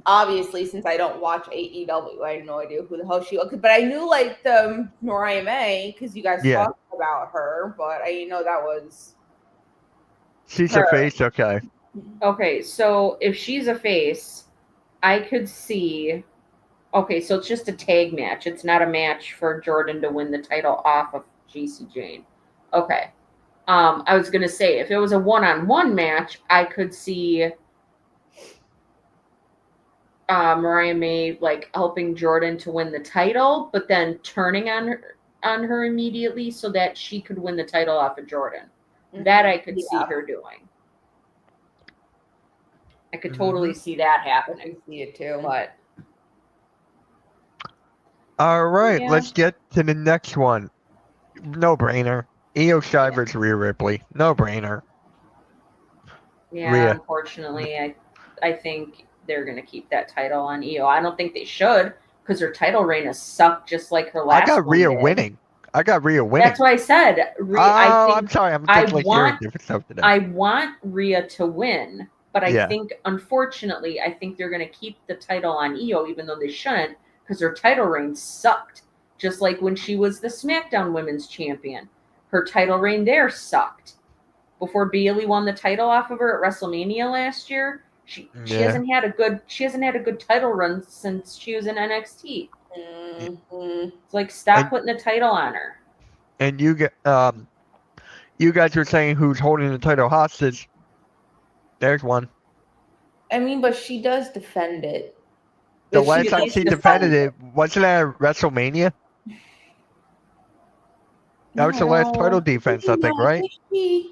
Speaker 2: obviously, since I don't watch AEW, I had no idea who the hell she was. But I knew like the Mariah May because you guys talked about her. But I didn't know that was.
Speaker 4: She's
Speaker 1: her.
Speaker 4: a face, okay.
Speaker 1: Okay, so if she's a face, I could see. Okay, so it's just a tag match. It's not a match for Jordan to win the title off of JC Jane. Okay. I was gonna say if it was a one-on-one match, I could see Mariah May like helping Jordan to win the title, but then turning on her immediately so that she could win the title off of Jordan. That I could see her doing. I could totally see that
Speaker 2: I
Speaker 1: happening.
Speaker 2: can see it too.
Speaker 1: But
Speaker 4: All right,
Speaker 1: Yeah.
Speaker 4: let's get to the next one. No brainer. Io Sky versus Rhea Ripley. No brainer.
Speaker 1: Yeah,
Speaker 4: Rhea.
Speaker 1: unfortunately, I think they're gonna keep that title on Io. I don't think they should because her title reign has sucked just like her last.
Speaker 4: I got
Speaker 1: one
Speaker 4: Rhea
Speaker 1: did.
Speaker 4: winning. I got Rhea winning.
Speaker 1: That's what I said.
Speaker 4: I'm sorry. I'm thinking like hearing different stuff today.
Speaker 1: I want Rhea to win, but I
Speaker 4: Yeah.
Speaker 1: think, unfortunately, I think they're going to keep the title on Io, even though they shouldn't, because her title reign sucked. Just like when she was the SmackDown Women's Champion, her title reign there sucked. Before Bayley won the title off of her at WrestleMania last year, she hasn't had a good title run since she was in NXT.
Speaker 2: Mm-hmm.
Speaker 1: It's like, stop putting the title on her.
Speaker 4: And you guys were saying who's holding the title hostage. There's one.
Speaker 2: I mean, but she does defend it.
Speaker 4: The last time she defended it, wasn't that at WrestleMania? That was the last title defense, I think, right?
Speaker 2: I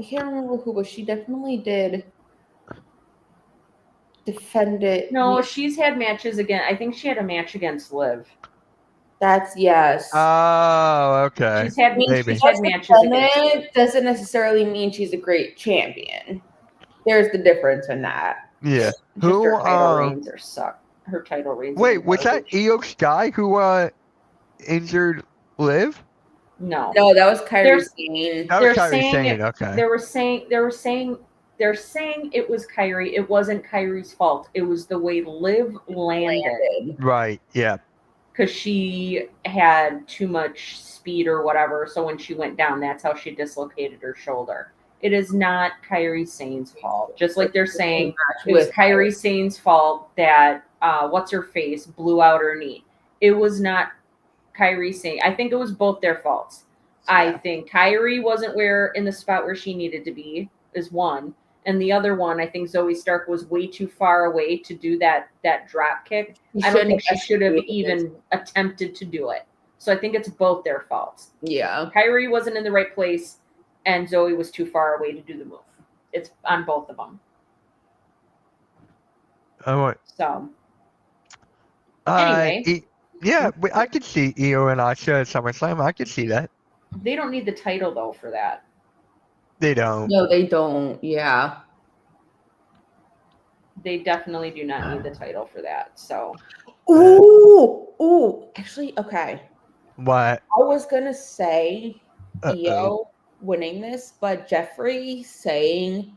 Speaker 2: can't remember who, but she definitely did defend it.
Speaker 1: No, she's had matches again. I think she had a match against Liv.
Speaker 2: That's yes.
Speaker 4: Oh, okay.
Speaker 1: She's had matches against
Speaker 2: it doesn't necessarily mean she's a great champion. There's the difference in that.
Speaker 4: Yeah.
Speaker 1: Who? Her title reigns are suck. Her title reigns.
Speaker 4: Wait, was that Io Sky who injured Liv?
Speaker 2: No, that was Kairi Sane.
Speaker 4: That was Kairi Sane. Okay.
Speaker 1: They're saying it was Kairi. It wasn't Kairi's fault. It was the way Liv landed.
Speaker 4: Right. Yeah.
Speaker 1: Because she had too much speed or whatever. So when she went down, that's how she dislocated her shoulder. It is not Kairi Sane's fault. Just like they're saying it was Kairi Sane's fault that what's her face blew out her knee. It was not Kairi Sane. I think it was both their faults. Yeah. I think Kairi wasn't in the spot where she needed to be, is one. And the other one, I think Zoe Stark was way too far away to do that drop kick. I don't think she should have even attempted to do it. So I think it's both their faults.
Speaker 2: Yeah.
Speaker 1: Kairi wasn't in the right place, and Zoe was too far away to do the move. It's on both of them.
Speaker 4: All right.
Speaker 1: So, anyway.
Speaker 4: Yeah, I could see Io and Asuka at SummerSlam. I could see that.
Speaker 1: They don't need the title, though, for that.
Speaker 4: They don't.
Speaker 2: No, they don't. Yeah.
Speaker 1: They definitely do not need the title for that. So.
Speaker 2: Ooh. Actually, okay.
Speaker 4: What?
Speaker 2: I was going to say Io winning this, but Jeffrey saying,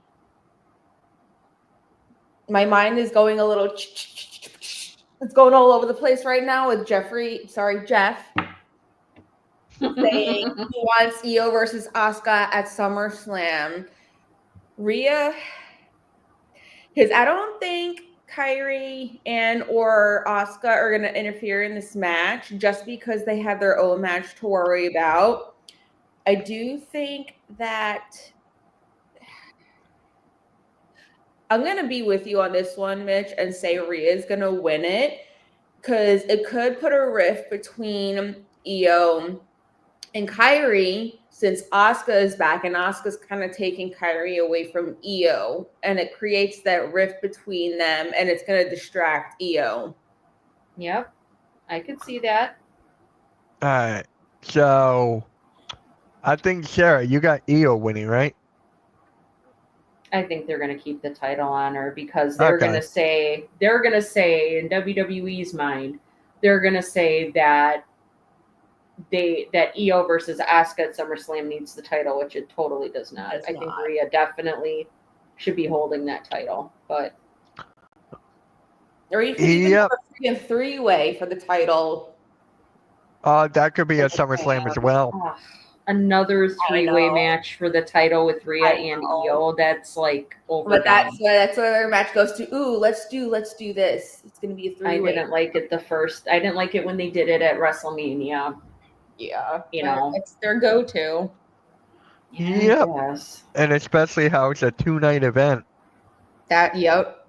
Speaker 2: my mind is going a little, it's going all over the place right now with Jeff saying he wants Io versus Asuka at SummerSlam. Rhea, because I don't think Kairi or Asuka are going to interfere in this match just because they have their own match to worry about. I do think that I'm going to be with you on this one, Mitch, and say Rhea is going to win it because it could put a rift between Io and Kairi since Asuka is back and Asuka's kind of taking Kairi away from Io, and it creates that rift between them, and it's going to distract Io.
Speaker 1: Yep, I could see that.
Speaker 4: All right, so I think, Sarah, you got Io winning, right?
Speaker 1: I think they're going to keep the title on her because they're going to say in WWE's mind, they're going to say that Io versus Asuka at SummerSlam needs the title, which it totally does not. I think Rhea definitely should be holding that title, but
Speaker 2: or you could even have a three-way for the title.
Speaker 4: That could be at SummerSlam as well.
Speaker 1: Another three-way match for the title with Rhea and Io. That's like over.
Speaker 2: But that's where their match goes to. Ooh, let's do this. It's going to be a three-way.
Speaker 1: I didn't like it I didn't like it when they did it at WrestleMania.
Speaker 2: Yeah,
Speaker 1: it's
Speaker 2: their go-to.
Speaker 4: Yep. Yes. And especially how it's a 2-night event.
Speaker 2: Yep.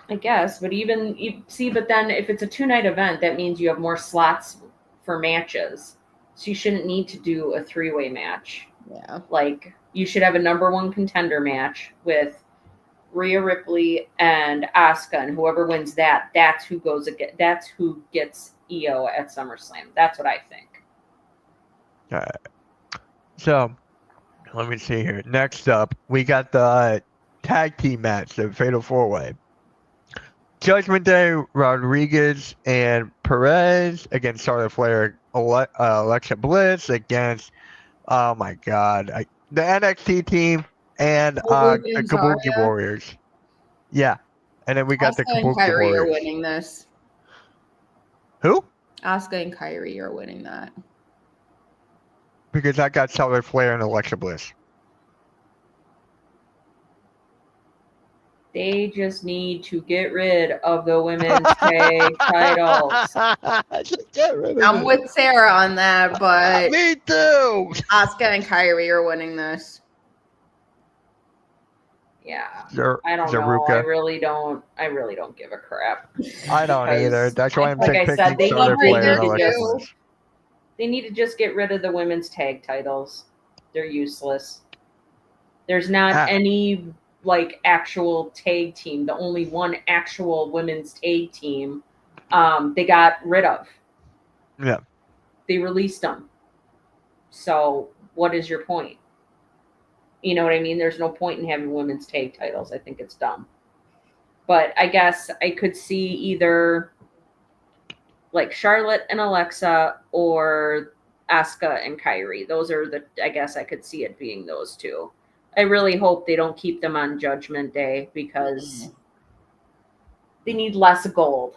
Speaker 1: I guess, but but then if it's a 2-night event, that means you have more slots for matches. So you shouldn't need to do a 3-way match.
Speaker 2: Yeah.
Speaker 1: Like, you should have a number 1 contender match with Rhea Ripley and Asuka, and whoever wins that's who gets Io at SummerSlam. That's what I think.
Speaker 4: So, let me see here. Next up, we got the tag team match, the Fatal 4-Way. Judgment Day, Rodriguez and Perez against Charlotte Flair, Alexa Bliss against, oh my God, the NXT team and
Speaker 2: Kabuki
Speaker 4: the
Speaker 2: and
Speaker 4: Kabuki
Speaker 2: Zarya.
Speaker 4: Warriors. Yeah. And then we got the
Speaker 2: Asuka and
Speaker 4: Kabuki
Speaker 2: Kyrie are
Speaker 4: Warriors.
Speaker 2: winning this.
Speaker 4: Who?
Speaker 2: Asuka and Kyrie are winning that.
Speaker 4: Because I got Charlotte Flair and Alexa Bliss.
Speaker 1: They just need to get rid of the women's tag titles.
Speaker 2: I'm with Sarah on that, but
Speaker 4: Me too.
Speaker 2: Asuka and Kyrie are winning this.
Speaker 1: Yeah.
Speaker 4: Zaruka.
Speaker 1: I don't know. I really don't give a crap.
Speaker 4: I don't either. That's why I'm
Speaker 1: like I said,
Speaker 4: picking Charlotte Flair and Alexa Bliss.
Speaker 1: They need to just get rid of the women's tag titles. They're useless. There's not any like actual tag team. The only one actual women's tag team they got rid of.
Speaker 4: Yeah.
Speaker 1: They released them. So what is your point? You know what I mean? There's no point in having women's tag titles. I think it's dumb. But I guess I could see either like Charlotte and Alexa or Asuka and Kyrie. Those are I guess I could see it being those two. I really hope they don't keep them on Judgment Day because they need less gold.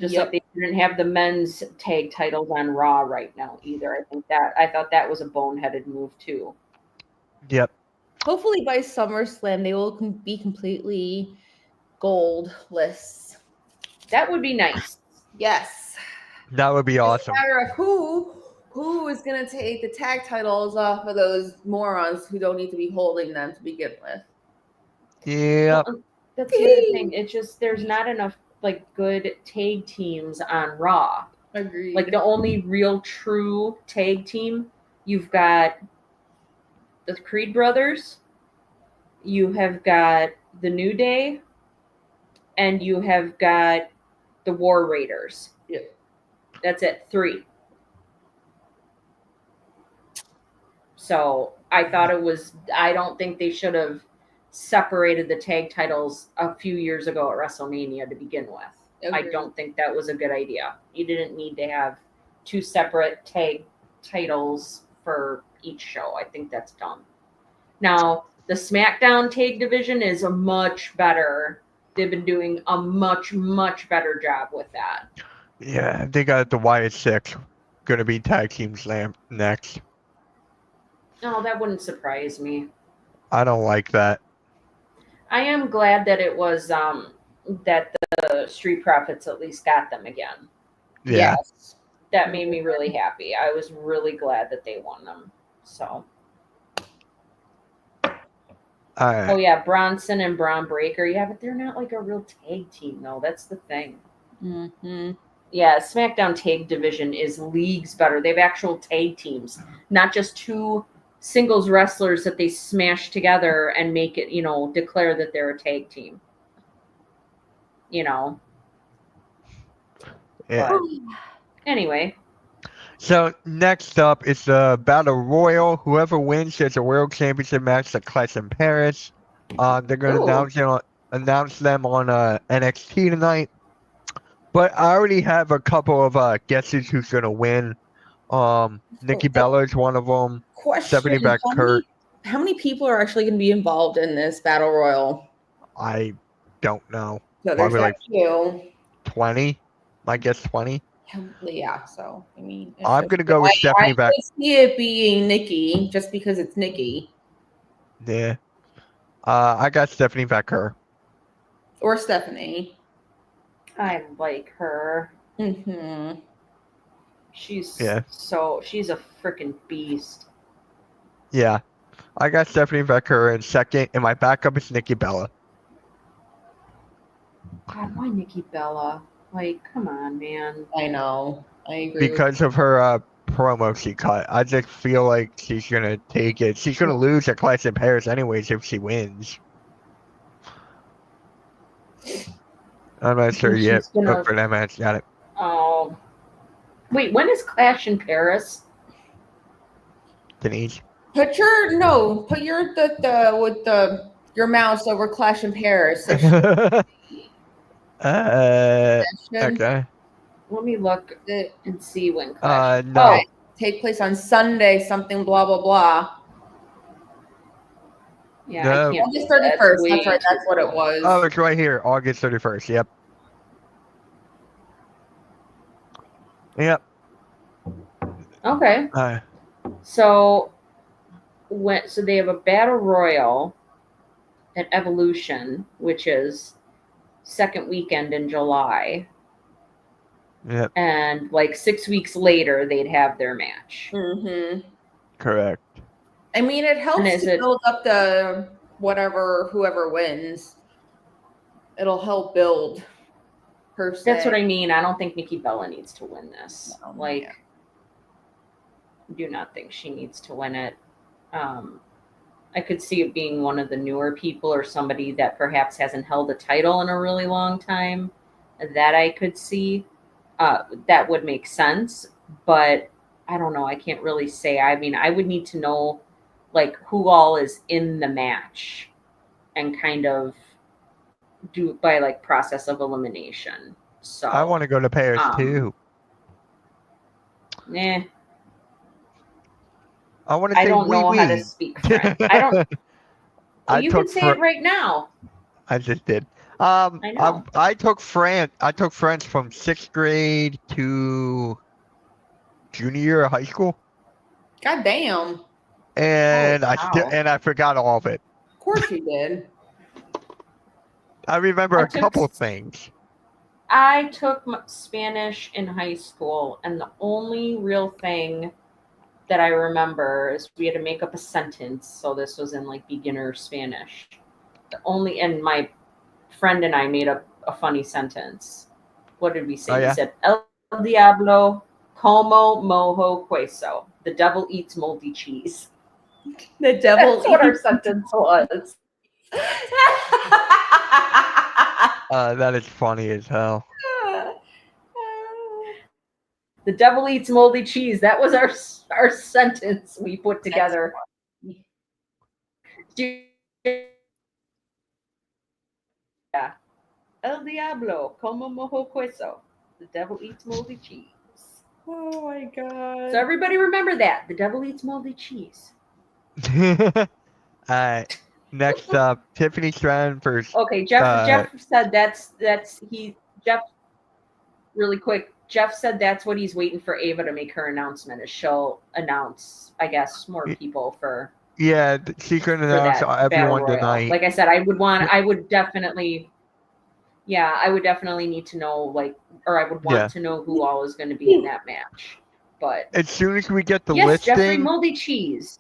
Speaker 1: Just like they didn't have the men's tag titles on Raw right now either. I thought that was a boneheaded move too.
Speaker 4: Yep.
Speaker 2: Hopefully by SummerSlam they will be completely goldless.
Speaker 1: That would be nice.
Speaker 2: Yes.
Speaker 4: That would be awesome.
Speaker 2: It's a matter of who is going to take the tag titles off of those morons who don't need to be holding them to begin with.
Speaker 4: Yeah.
Speaker 1: Well, that's the other thing. It's just there's not enough like good tag teams on Raw.
Speaker 2: Agreed.
Speaker 1: Like the only real true tag team, you've got the Creed brothers, you have got the New Day, and you have got the War Raiders.
Speaker 2: Yeah.
Speaker 1: That's it, 3. So I don't think they should have separated the tag titles a few years ago at WrestleMania to begin with.
Speaker 2: Agreed.
Speaker 1: I don't think that was a good idea. You didn't need to have 2 separate tag titles for each show. I think that's dumb. Now, the SmackDown tag division is a much better. They've been doing a much, much better job with that.
Speaker 4: Yeah, they got the Wyatt Six going to be tag team slam next.
Speaker 1: No, that wouldn't surprise me.
Speaker 4: I don't like that.
Speaker 1: I am glad that it was that the Street Profits at least got them again.
Speaker 4: Yeah.
Speaker 2: Yes.
Speaker 1: That made me really happy. I was really glad that they won them. So.
Speaker 4: All right.
Speaker 1: Oh yeah, Bronson and Braun Breaker. Yeah, but they're not like a real tag team though. That's the thing.
Speaker 2: Mm-hmm.
Speaker 1: Yeah, SmackDown tag division is leagues better. They have actual tag teams, not just 2 singles wrestlers that they smash together and make it, declare that they're a tag team.
Speaker 4: Yeah.
Speaker 1: But anyway.
Speaker 4: So next up is the Battle Royal. Whoever wins gets a World Championship match at Clash in Paris. They're going to announce them on NXT tonight. But I already have a couple of guesses who's going to win. Nikki Bella is one of them.
Speaker 2: Question:
Speaker 4: Stephanie Kurt.
Speaker 2: How many people are actually going to be involved in this Battle Royal?
Speaker 4: I don't know.
Speaker 2: So there's
Speaker 4: Probably
Speaker 2: that
Speaker 4: like
Speaker 2: few.
Speaker 4: 20. I guess 20.
Speaker 2: Yeah, so I mean,
Speaker 4: I'm gonna go with Stephanie
Speaker 2: I see it being Nikki just because it's Nikki.
Speaker 4: Yeah. I got Stephanie Becker.
Speaker 2: Or Stephanie.
Speaker 1: I like her.
Speaker 2: Mm-hmm.
Speaker 1: She's a freaking beast.
Speaker 4: Yeah. I got Stephanie Becker in second, and my backup is Nikki Bella.
Speaker 1: God, why Nikki Bella? Like, come on, man.
Speaker 2: I know. I agree.
Speaker 4: Because of her promo she cut. I just feel like she's going to take it. She's going to lose at Clash in Paris anyways if she wins. I'm not sure yet for that match. Got it.
Speaker 1: Oh. Wait, when is Clash in Paris?
Speaker 4: Denise?
Speaker 2: Put your your mouse over Clash in Paris.
Speaker 4: Okay.
Speaker 1: Let me look and see when Clash.
Speaker 4: No.
Speaker 2: Take place on Sunday. Something blah blah blah.
Speaker 1: Yeah,
Speaker 4: No.
Speaker 1: I can't.
Speaker 2: August 31st. That's right. That's what it was.
Speaker 4: Oh, it's right here. August 31st. Yep. Yep.
Speaker 1: Okay. So they have a battle royal at Evolution, which is second weekend in July.
Speaker 4: Yep.
Speaker 1: And like 6 weeks later, they'd have their match.
Speaker 2: Mm-hmm.
Speaker 4: Correct.
Speaker 2: I mean, it helps to build up the whoever wins. It'll help build. Per se.
Speaker 1: That's what I mean. I don't think Nikki Bella needs to win this.
Speaker 2: No,
Speaker 1: I do not think she needs to win it. I could see it being one of the newer people or somebody that perhaps hasn't held a title in a really long time. That I could see. That would make sense. But I don't know. I can't really say. I mean, I would need to know like who all is in the match and kind of do it by like process of elimination. So
Speaker 4: I want to go to Paris too.
Speaker 1: Nah.
Speaker 4: I want to say
Speaker 1: I don't know how to speak French. I don't. Well, you can say it right now.
Speaker 4: I just did.
Speaker 1: I know.
Speaker 4: I took French from 6th grade to junior year of high school.
Speaker 2: God damn.
Speaker 4: And I forgot all of it.
Speaker 2: Of course you did.
Speaker 4: I remember a couple of things.
Speaker 1: I took Spanish in high school, and the only real thing that I remember is we had to make up a sentence. So this was in like beginner Spanish. And my friend and I made up a funny sentence. What did we say?
Speaker 4: Oh, yeah?
Speaker 1: We said, El diablo como mojo queso. The devil eats moldy cheese.
Speaker 2: The devil
Speaker 1: That's what our sentence was.
Speaker 4: That is funny as hell.
Speaker 1: The devil eats moldy cheese. That was our sentence we put together. Yeah. El diablo como mojo queso. The devil eats moldy cheese.
Speaker 2: Oh my god.
Speaker 1: So everybody remember that. The devil eats moldy cheese.
Speaker 4: Alright. Next up, Tiffany Stratton versus.
Speaker 1: Okay, Jeff said Jeff really quick. Jeff said that's what he's waiting for Ava to make her announcement, is she'll announce, I guess, more people for.
Speaker 4: Yeah, she could announce everyone tonight.
Speaker 1: Like I said, I would definitely need to know, I would want to know who all is going to be in that match. But
Speaker 4: as soon as we get the
Speaker 1: listing, Jeffrey
Speaker 4: moldy
Speaker 1: cheese.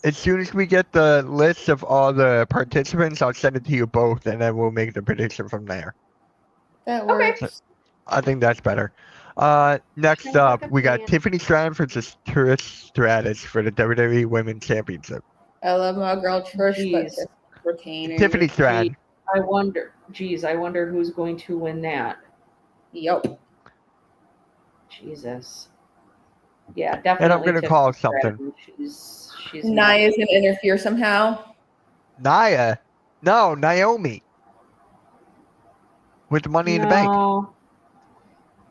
Speaker 4: As soon as we get the list of all the participants, I'll send it to you both, and then we'll make the prediction from there.
Speaker 2: That works. Okay.
Speaker 4: I think that's better. Next up, we got Tiffany Stratton versus Trish Stratus for the WWE Women's Championship.
Speaker 2: I love my girl Trish, but just retaining
Speaker 4: Tiffany Stratton.
Speaker 1: I wonder who's going to win that.
Speaker 2: Yep.
Speaker 1: Jesus. Yeah, definitely.
Speaker 4: And I'm going to call something.
Speaker 1: She's
Speaker 2: Nia's going to interfere somehow.
Speaker 4: Nia? No, Naomi. With the Money in the Bank.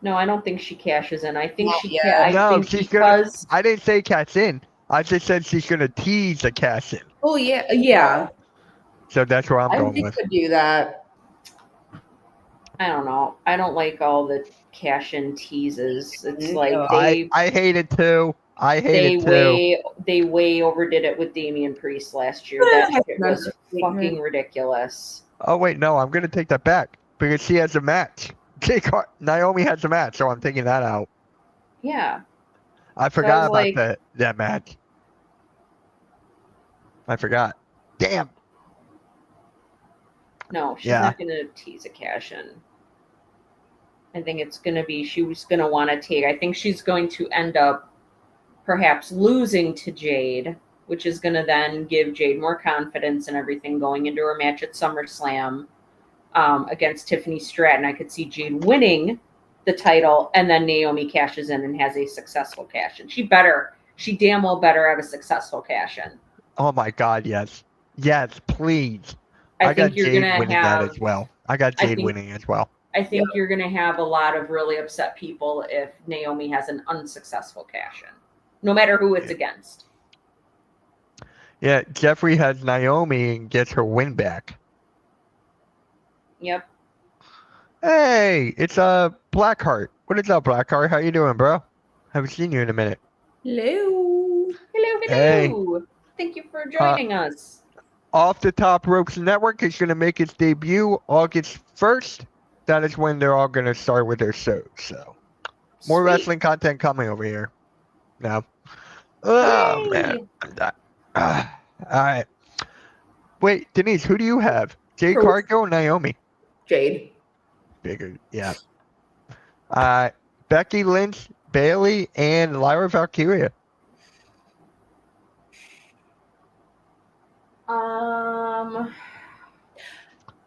Speaker 1: No, I don't think she cashes in. I think she
Speaker 4: I didn't say cash in. I just said she's going to tease a cash in.
Speaker 2: Oh, yeah. Yeah.
Speaker 4: So that's where I'm going with.
Speaker 2: I think she could do that.
Speaker 1: I don't know. I don't like all the cash in teases. It's like
Speaker 4: I hate it too.
Speaker 1: They way overdid it with Damian Priest last year. That shit was fucking ridiculous.
Speaker 4: Oh wait, no, I'm gonna take that back because she has a match. Naomi has a match, so I'm taking that out.
Speaker 1: Yeah.
Speaker 4: I forgot about that match. I forgot. Damn.
Speaker 1: No, she's not gonna tease a cash in. I think it's gonna be she's gonna want to take. I think she's going to end up perhaps losing to Jade, which is gonna then give Jade more confidence and everything going into her match at SummerSlam against Tiffany Stratton. I could see Jade winning the title, and then Naomi cashes in and has a successful cash in. She better she damn well better have a successful cash-in.
Speaker 4: Oh my God, yes. Yes, please.
Speaker 1: I
Speaker 4: got
Speaker 1: think you're
Speaker 4: Jade
Speaker 1: gonna
Speaker 4: winning
Speaker 1: have
Speaker 4: that as well. I got Jade winning as well.
Speaker 1: I think you're gonna have a lot of really upset people if Naomi has an unsuccessful cash-in, no matter who it's against.
Speaker 4: Yeah, Jeffrey has Naomi and gets her win back.
Speaker 1: Yep.
Speaker 4: Hey, it's Blackheart. What is up, Blackheart? How you doing, bro? Haven't seen you in a minute.
Speaker 2: Hello.
Speaker 1: Hello.
Speaker 4: Hey.
Speaker 1: Thank you for joining us.
Speaker 4: Off the Top Ropes Network is going to make its debut August 1st. That is when they're all going to start with their shows. So, more wrestling content coming over here. Now, oh man, I'm done. All right. Wait, Denise, who do you have? Jade Cargill or Naomi?
Speaker 2: Jade.
Speaker 4: Bigger, yeah. Becky Lynch, Bayley, and Lyra Valkyria.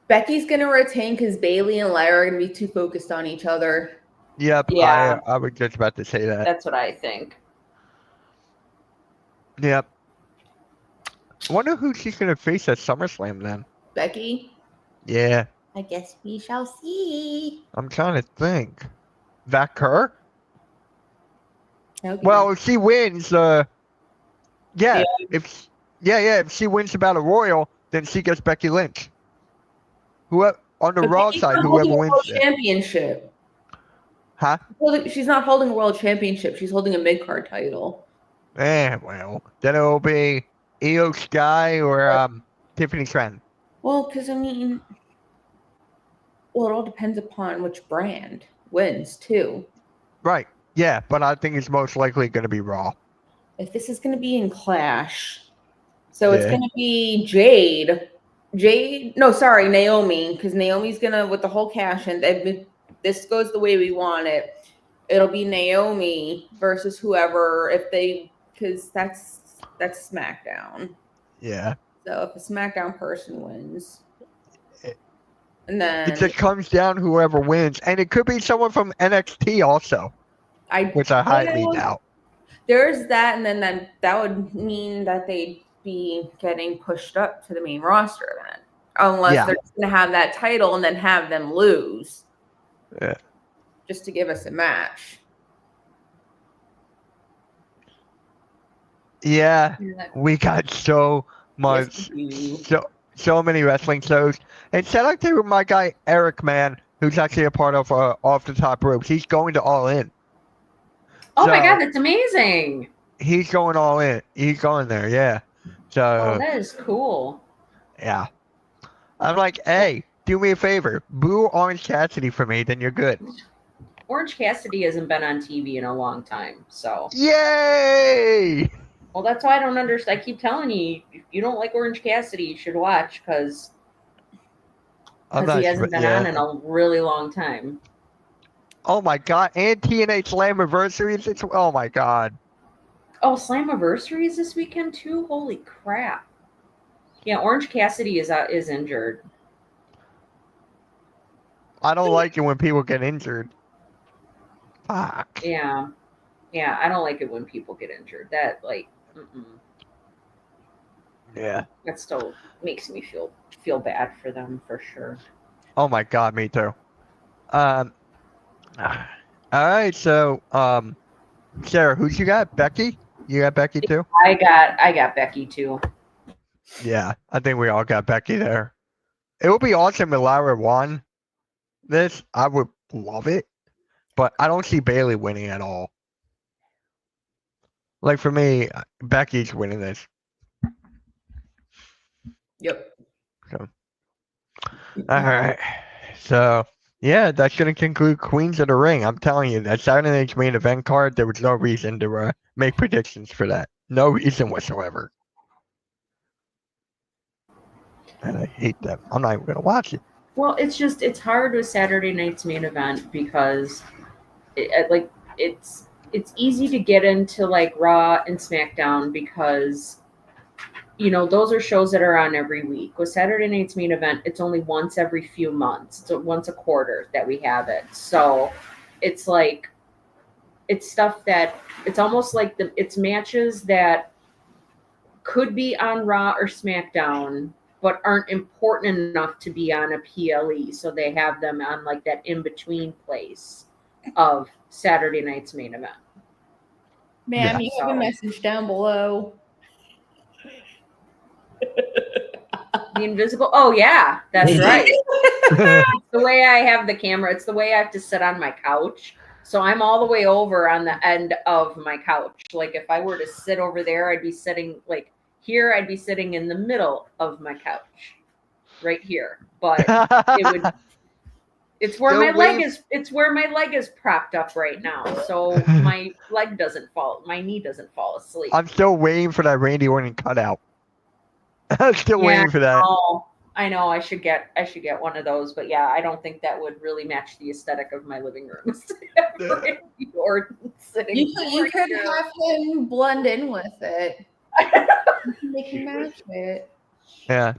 Speaker 2: Becky's gonna retain because Bayley and Lyra are gonna be too focused on each other.
Speaker 4: Yep.
Speaker 1: Yeah.
Speaker 4: I was just about to say that.
Speaker 1: That's what I think.
Speaker 4: Yep. I wonder who she's gonna face at SummerSlam then.
Speaker 2: Becky?
Speaker 4: Yeah.
Speaker 2: I guess we shall see.
Speaker 4: I'm trying to think. That Kerr?
Speaker 2: Okay.
Speaker 4: Well, if she wins, if she wins the Battle Royal, then she gets Becky Lynch. Whoever on the Raw side, whoever wins
Speaker 2: World Championship.
Speaker 4: Huh?
Speaker 2: She's not holding a World Championship. She's holding a mid-card title.
Speaker 4: Well, then it'll be Io Sky or Tiffany Stratton.
Speaker 2: Well, because I mean, it all depends upon which brand wins too.
Speaker 4: Right. Yeah, but I think it's most likely going to be Raw.
Speaker 2: If this is going to be in Clash, so it's going to be Naomi, because Naomi's going to, with the whole cash, and this goes the way we want it. It'll be Naomi versus whoever, because that's SmackDown.
Speaker 4: Yeah.
Speaker 2: So if a SmackDown person wins, and then
Speaker 4: it just comes down whoever wins, and it could be someone from NXT also, which I highly doubt.
Speaker 2: There's that, and then that would mean that they'd be getting pushed up to the main roster then, unless they're just going to have that title and then have them lose.
Speaker 4: Yeah.
Speaker 2: Just to give us a match.
Speaker 4: Yeah, we got so much, so many wrestling shows. And shout out to my guy Eric, man, who's actually a part of Off the Top Ropes. He's going to All In.
Speaker 1: Oh my God, that's amazing!
Speaker 4: He's going all in. He's going there, yeah. So
Speaker 1: that is cool.
Speaker 4: Yeah, I'm like, hey, do me a favor, boo Orange Cassidy for me, then you're good.
Speaker 1: Orange Cassidy hasn't been on TV in a long time, so
Speaker 4: yay!
Speaker 1: Well, that's why I don't understand. I keep telling you, if you don't like Orange Cassidy, you should watch because he hasn't been on in a really long time.
Speaker 4: Oh my God! And TNA Slammiversary. Oh my God!
Speaker 1: Oh, Slammiversary is this weekend too. Holy crap! Yeah, Orange Cassidy is injured.
Speaker 4: I don't like it when people get injured. Fuck.
Speaker 1: Yeah, I don't like it when people get injured. That
Speaker 4: Yeah.
Speaker 1: That still makes me feel bad for them for sure.
Speaker 4: Oh my God, me too. All right, so Sarah, who you got? Becky? You got Becky too?
Speaker 1: I got Becky too.
Speaker 4: Yeah, I think we all got Becky there. It would be awesome if Lyra won this. I would love it, but I don't see Bayley winning at all. Like for me, Becky's winning this.
Speaker 2: Yep.
Speaker 4: So, all right. So, yeah, that's going to conclude Queens of the Ring. I'm telling you, that Saturday night's main event card, there was no reason to make predictions for that. No reason whatsoever. And I hate them. I'm not even going to watch it.
Speaker 1: Well, it's hard with Saturday night's main event because it's easy to get into like Raw and SmackDown because those are shows that are on every week. With Saturday night's main event, it's only once every few months. It's once a quarter that we have it. So it's like it's stuff that it's almost like it's matches that could be on Raw or SmackDown, but aren't important enough to be on a PLE. So they have them on like that in between place of Saturday night's main event.
Speaker 2: Ma'am, you have a message down below.
Speaker 1: The invisible. Oh yeah, that's right. It's the way I have the camera. It's the way I have to sit on my couch. So I'm all the way over on the end of my couch. Like if I were to sit over there, I'd be sitting like here. I'd be sitting in the middle of my couch, right here. But it would. It's where my leg is. It's where my leg is propped up right now. So my leg doesn't fall. My knee doesn't fall asleep.
Speaker 4: I'm still waiting for that Randy Orton cutout. I'm still waiting for that.
Speaker 1: I know. I should get one of those, but yeah, I don't think that would really match the aesthetic of my living room. Randy Orton sitting.
Speaker 2: You could have him blend in with it. Make him match it.
Speaker 4: Yeah.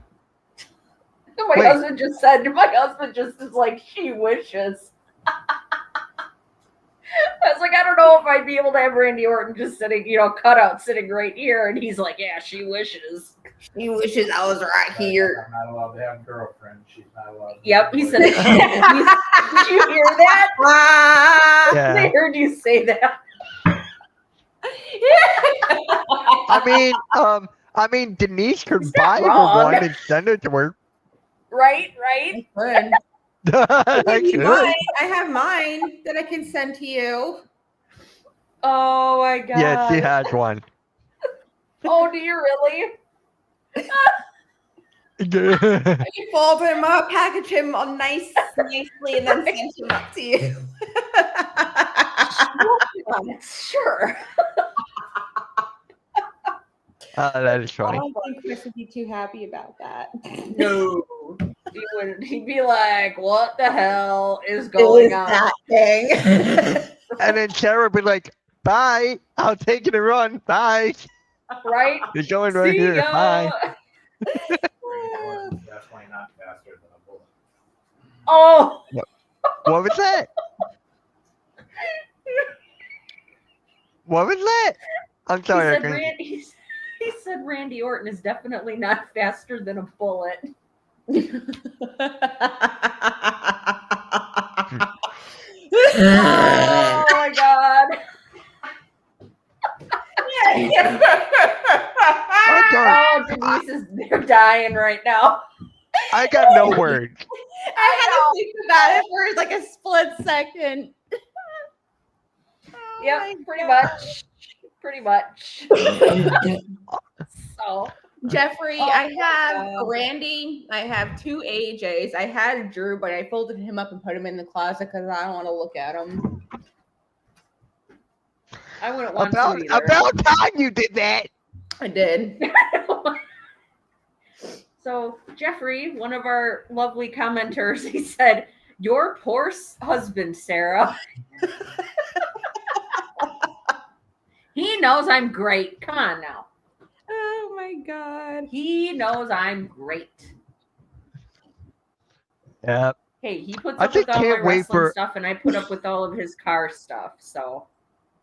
Speaker 1: My husband just said. My husband just is like, she wishes. I was like, I don't know if I'd be able to have Randy Orton just sitting, cut out sitting right here. And he's like, yeah, she wishes.
Speaker 2: She wishes I was right here.
Speaker 5: I'm not allowed to have a girlfriend. She's not allowed.
Speaker 1: Yep, he said it. Did you hear that?
Speaker 4: Yeah.
Speaker 1: I heard you say that.
Speaker 4: I mean, Denise could buy her
Speaker 1: wrong.
Speaker 4: one and send it to her.
Speaker 1: Right.
Speaker 2: Good.
Speaker 4: I
Speaker 2: I have mine that I can send to you.
Speaker 1: Oh my god.
Speaker 4: Yeah, she has one.
Speaker 1: Oh, do you really?
Speaker 2: I can fold him up, package him all nicely, and then send him up to you.
Speaker 1: Sure.
Speaker 4: That is funny.
Speaker 2: I don't think Chris would be too happy about that.
Speaker 1: No. He'd be like, what the hell is going on?
Speaker 2: That thing.
Speaker 4: And then Sarah would be like, bye. I'll take it and run. Bye.
Speaker 1: Right?
Speaker 4: You're going right
Speaker 1: See
Speaker 4: here.
Speaker 1: ya.
Speaker 4: Bye.
Speaker 5: Definitely not faster than a bullet.
Speaker 1: Oh.
Speaker 4: What was that? What was that? I'm sorry.
Speaker 1: He said Randy Orton is definitely not faster than a bullet. Oh my god. Oh, Denise they're dying right now.
Speaker 4: I got no words.
Speaker 2: I had to think about it for like a split second.
Speaker 1: Yep, pretty much. So,
Speaker 2: Jeffrey,
Speaker 1: Oh,
Speaker 2: I have
Speaker 1: God.
Speaker 2: Randy. I have 2 AJs. I had Drew, but I folded him up and put him in the closet because I don't want to look at him.
Speaker 1: I wouldn't want to either.
Speaker 4: About time you did that.
Speaker 2: I did.
Speaker 1: So, Jeffrey, one of our lovely commenters, he said, "Your poor husband, Sarah. He knows I'm great. Come on now.
Speaker 2: Oh my god.
Speaker 1: He knows I'm great."
Speaker 4: Yeah.
Speaker 1: Hey, he puts
Speaker 4: I
Speaker 1: up with
Speaker 4: just
Speaker 1: all my
Speaker 4: can't wait
Speaker 1: wrestling
Speaker 4: for-
Speaker 1: stuff, and I put up with all of his car stuff. So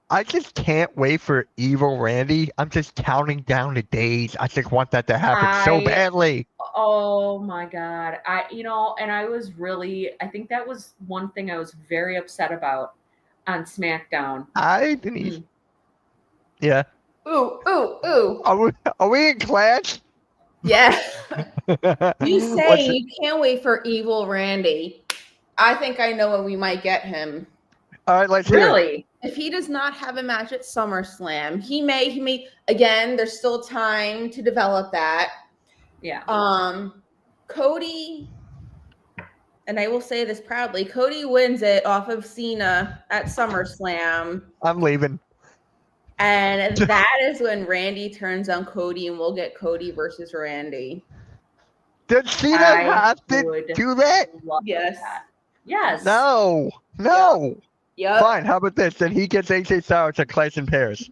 Speaker 4: I just can't wait for Evil Randy. I'm just counting down the days. I just want that to happen so badly.
Speaker 1: oh my god, I think that was one thing I was very upset about on SmackDown.
Speaker 4: Denise. Yeah.
Speaker 2: Ooh, ooh, ooh.
Speaker 4: Are we in class?
Speaker 2: Yeah. You
Speaker 4: What's
Speaker 2: say
Speaker 4: it-
Speaker 2: you can't wait for Evil Randy. I think I know when we might get him.
Speaker 4: All right, let's hear it.
Speaker 1: Really?
Speaker 2: If he does not have a match at SummerSlam, he may again, there's still time to develop that.
Speaker 1: Yeah.
Speaker 2: Cody, and I will say this proudly, Cody wins it off of Cena at SummerSlam.
Speaker 4: I'm leaving.
Speaker 2: And that is when Randy turns on Cody and we'll get Cody versus Randy.
Speaker 4: Did Cena
Speaker 1: I
Speaker 4: have to
Speaker 1: would
Speaker 4: do that?
Speaker 1: love
Speaker 2: Yes.
Speaker 1: that. Yes.
Speaker 4: No.
Speaker 2: Yep.
Speaker 4: Fine. How about this? Then he gets AJ Styles at Clash in Paris.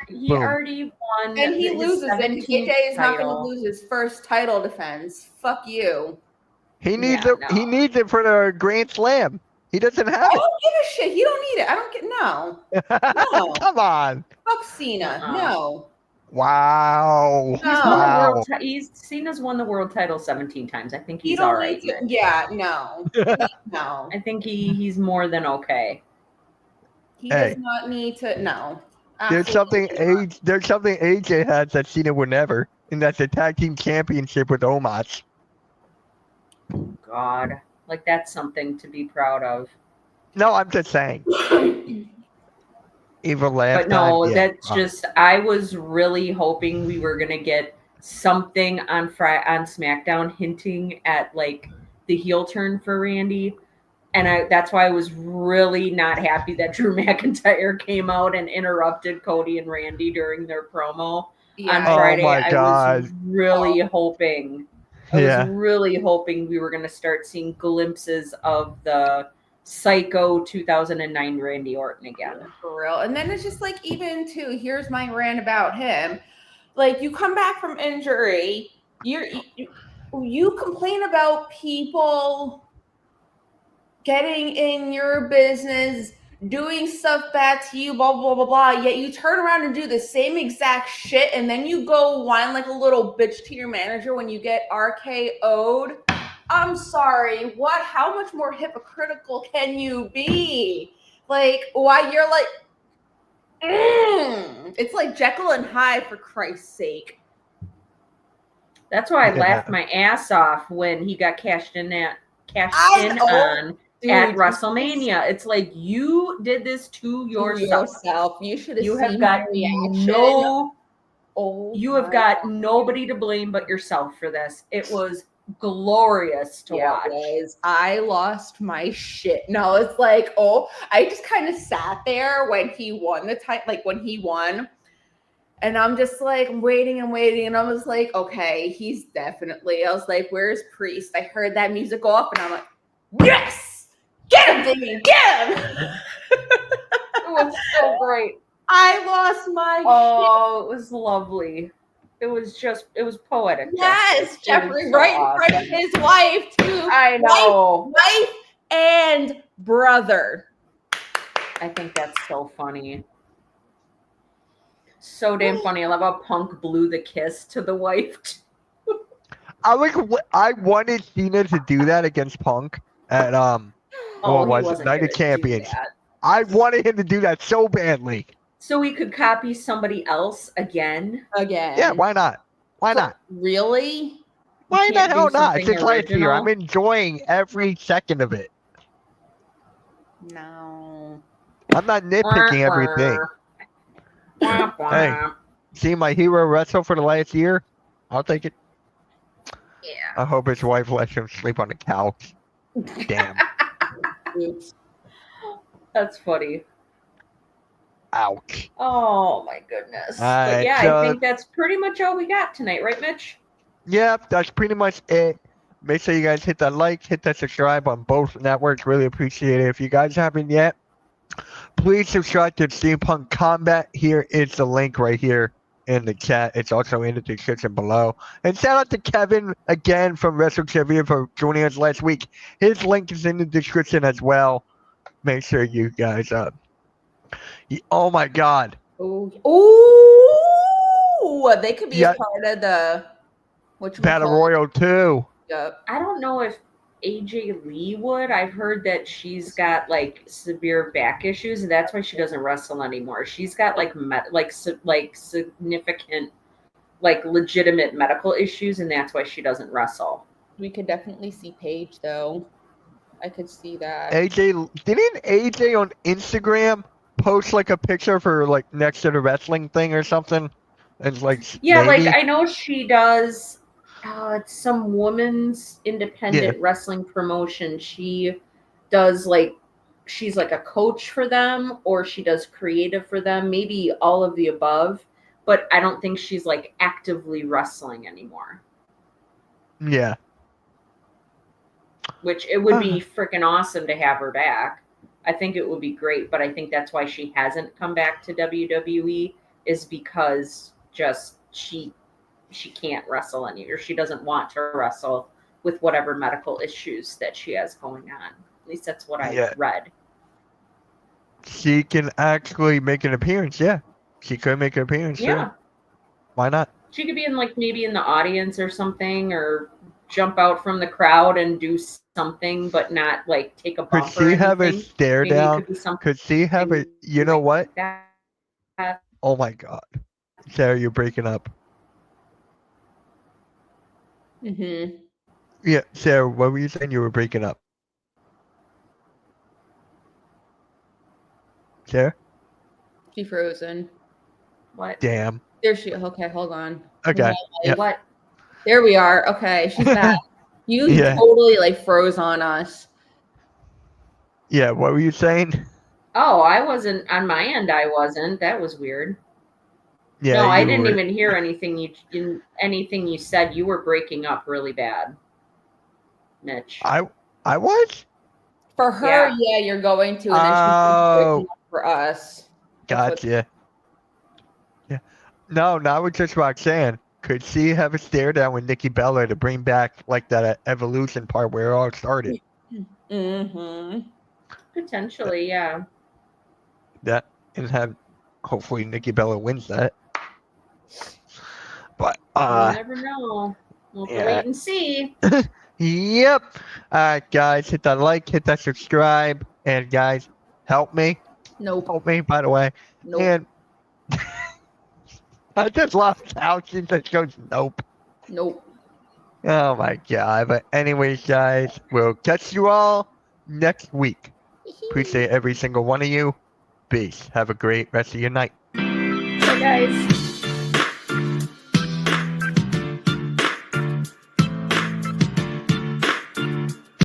Speaker 1: He
Speaker 4: Boom.
Speaker 1: already won.
Speaker 2: And he
Speaker 1: his
Speaker 2: loses, and
Speaker 1: 17th
Speaker 2: AJ is not going to
Speaker 1: title.
Speaker 2: lose his first title defense. Fuck you.
Speaker 4: He needs
Speaker 1: Yeah,
Speaker 4: it. He needs it for the Grand Slam. He doesn't have
Speaker 2: I
Speaker 4: it.
Speaker 2: don't give a shit. He don't need it. I don't get no. No.
Speaker 4: Come on.
Speaker 2: Fuck Cena. No.
Speaker 4: Wow.
Speaker 1: He's won the world. Cena's won the world title 17 times. I think he's all right.
Speaker 2: Yeah, no. No.
Speaker 1: I think he's more than okay.
Speaker 2: He does not need to. No.
Speaker 4: There's something AJ has that Cena would never, and that's a tag team championship with Omos.
Speaker 1: God, like that's something to be proud of.
Speaker 4: No, I'm just saying. Even last
Speaker 1: but no,
Speaker 4: time,
Speaker 1: that's just. I was really hoping we were gonna get something on SmackDown hinting at like the heel turn for Randy. And that's why I was really not happy that Drew McIntyre came out and interrupted Cody and Randy during their promo on Friday.
Speaker 4: Oh my God.
Speaker 1: I was really hoping. I was really hoping we were going to start seeing glimpses of the Psycho 2009 Randy Orton again.
Speaker 2: For real. And then it's just like, even too, here's my rant about him. Like, you come back from injury, you complain about people getting in your business, doing stuff back to you, blah, blah, blah, blah, yet you turn around and do the same exact shit, and then you go whine like a little bitch to your manager when you get RKO'd. I'm sorry, what? How much more hypocritical can you be? Like, why you're like, it's like Jekyll and Hyde, for Christ's sake.
Speaker 1: That's why I laughed my ass off when he got cashed in on at WrestleMania. It's like, you did this to yourself.
Speaker 2: You should have.
Speaker 1: You have got you have got nobody to blame but yourself for this. It was glorious to watch.
Speaker 2: I lost my shit. No, it's like, I just kind of sat there when he won the title, like when he won. And I'm just like, I'm waiting. And I was like, okay, he's definitely. I was like, where's Priest? I heard that music go up and I'm like, yes! Get him, baby! Get him!
Speaker 1: It was so great.
Speaker 2: I lost my shit.
Speaker 1: It was lovely. It was poetic.
Speaker 2: Yes, Jeffrey, right in front of his wife, too.
Speaker 1: I know.
Speaker 2: Wife and brother.
Speaker 1: I think that's so funny. So damn funny. I love how Punk blew the kiss to the wife.
Speaker 4: I wanted Cena to do that against Punk at Night of Champions. I wanted him to do that so badly.
Speaker 1: So he could copy somebody else again.
Speaker 4: Yeah, why not? Why not?
Speaker 2: Really?
Speaker 4: Why the hell not? It's just last year. I'm enjoying every second of it.
Speaker 2: No.
Speaker 4: I'm not nitpicking everything. Hey, see my hero wrestle for the last year? I'll take it.
Speaker 1: Yeah.
Speaker 4: I hope his wife lets him sleep on the couch. Damn.
Speaker 2: Oops.
Speaker 1: That's funny.
Speaker 4: Ouch.
Speaker 1: Oh my goodness.
Speaker 4: Right,
Speaker 1: but yeah, I think that's pretty much all we got tonight, right, Mitch?
Speaker 4: Yep, that's pretty much it. Make sure you guys hit that like, hit that subscribe on both networks. Really appreciate it. If you guys haven't yet, please subscribe to CM Punk Combat. Here is the link right here in the chat. It's also in the description below. And shout out to Kevin again from Wrestle Trivia for joining us last week. His link is in the description as well. Make sure you guys oh my God.
Speaker 2: Ooh, they could be a part of the
Speaker 4: Battle Royal 2.
Speaker 2: Yep.
Speaker 1: I don't know if AJ Lee would. I've heard that she's got like severe back issues, and that's why she doesn't wrestle anymore. She's got like significant, like legitimate medical issues, and that's why she doesn't wrestle.
Speaker 2: We could definitely see Paige though. I could see that.
Speaker 4: Didn't AJ on Instagram post like a picture for like next to the wrestling thing or something? And like
Speaker 1: like I know she does. It's some women's independent wrestling promotion. She does she's like a coach for them, or she does creative for them. Maybe all of the above, but I don't think she's like actively wrestling anymore.
Speaker 4: Yeah.
Speaker 1: Which it would be freaking awesome to have her back. I think it would be great, but I think that's why she hasn't come back to WWE, is because just she can't wrestle or she doesn't want to wrestle with whatever medical issues that she has going on. At least that's what I
Speaker 4: Yeah.
Speaker 1: read.
Speaker 4: She can actually make an appearance. Yeah, she could make an appearance.
Speaker 1: Yeah.
Speaker 4: Sure. Why not?
Speaker 1: She could be in like maybe in the audience or something, or jump out from the crowd and do something, but not like take a
Speaker 4: Could
Speaker 1: bump or
Speaker 4: she have a
Speaker 1: anything.
Speaker 4: stare
Speaker 1: Maybe it
Speaker 4: down?
Speaker 1: could be something
Speaker 4: Could she have a? You know what?
Speaker 1: like that.
Speaker 4: Oh my God, Sarah, you're breaking up.
Speaker 2: Mm-hmm.
Speaker 4: Yeah, Sarah, what were you saying? You were breaking up. Sarah?
Speaker 2: She frozen.
Speaker 1: What?
Speaker 4: Damn.
Speaker 2: There she. Okay, hold on.
Speaker 4: Okay.
Speaker 2: Yeah,
Speaker 4: Yep.
Speaker 1: What?
Speaker 2: There we are. Okay, she's back. You
Speaker 4: Yeah.
Speaker 2: totally like froze on us.
Speaker 4: Yeah, what were you saying?
Speaker 1: Oh, I wasn't on my end. I wasn't. That was weird.
Speaker 4: Yeah,
Speaker 1: No, I
Speaker 4: you
Speaker 1: didn't
Speaker 4: were-
Speaker 1: even hear anything you said. You were breaking up really bad, Mitch.
Speaker 4: I was?
Speaker 2: For her,
Speaker 1: Yeah.
Speaker 2: yeah, you're going to, and then
Speaker 4: Oh.
Speaker 2: she's breaking up for us. That's what-
Speaker 4: Gotcha. Yeah. No, now it's just Roxanne. Could she have a stare down with Nikki Bella to bring back like that evolution part where it all started?
Speaker 2: Mm-hmm.
Speaker 1: Potentially, yeah.
Speaker 4: That and have hopefully Nikki Bella wins that. But
Speaker 1: You never know. We'll have to
Speaker 4: yeah.
Speaker 1: wait and see.
Speaker 4: Yep. Alright guys, hit that like, hit that subscribe, and guys, help me.
Speaker 2: Nope.
Speaker 4: Help me, by the way.
Speaker 2: Nope.
Speaker 4: And I just lost how she just goes nope.
Speaker 2: Nope.
Speaker 4: Oh my God. But anyways, guys, we'll catch you all next week. Appreciate every single one of you. Peace. Have a great rest of your night.
Speaker 2: Bye, guys.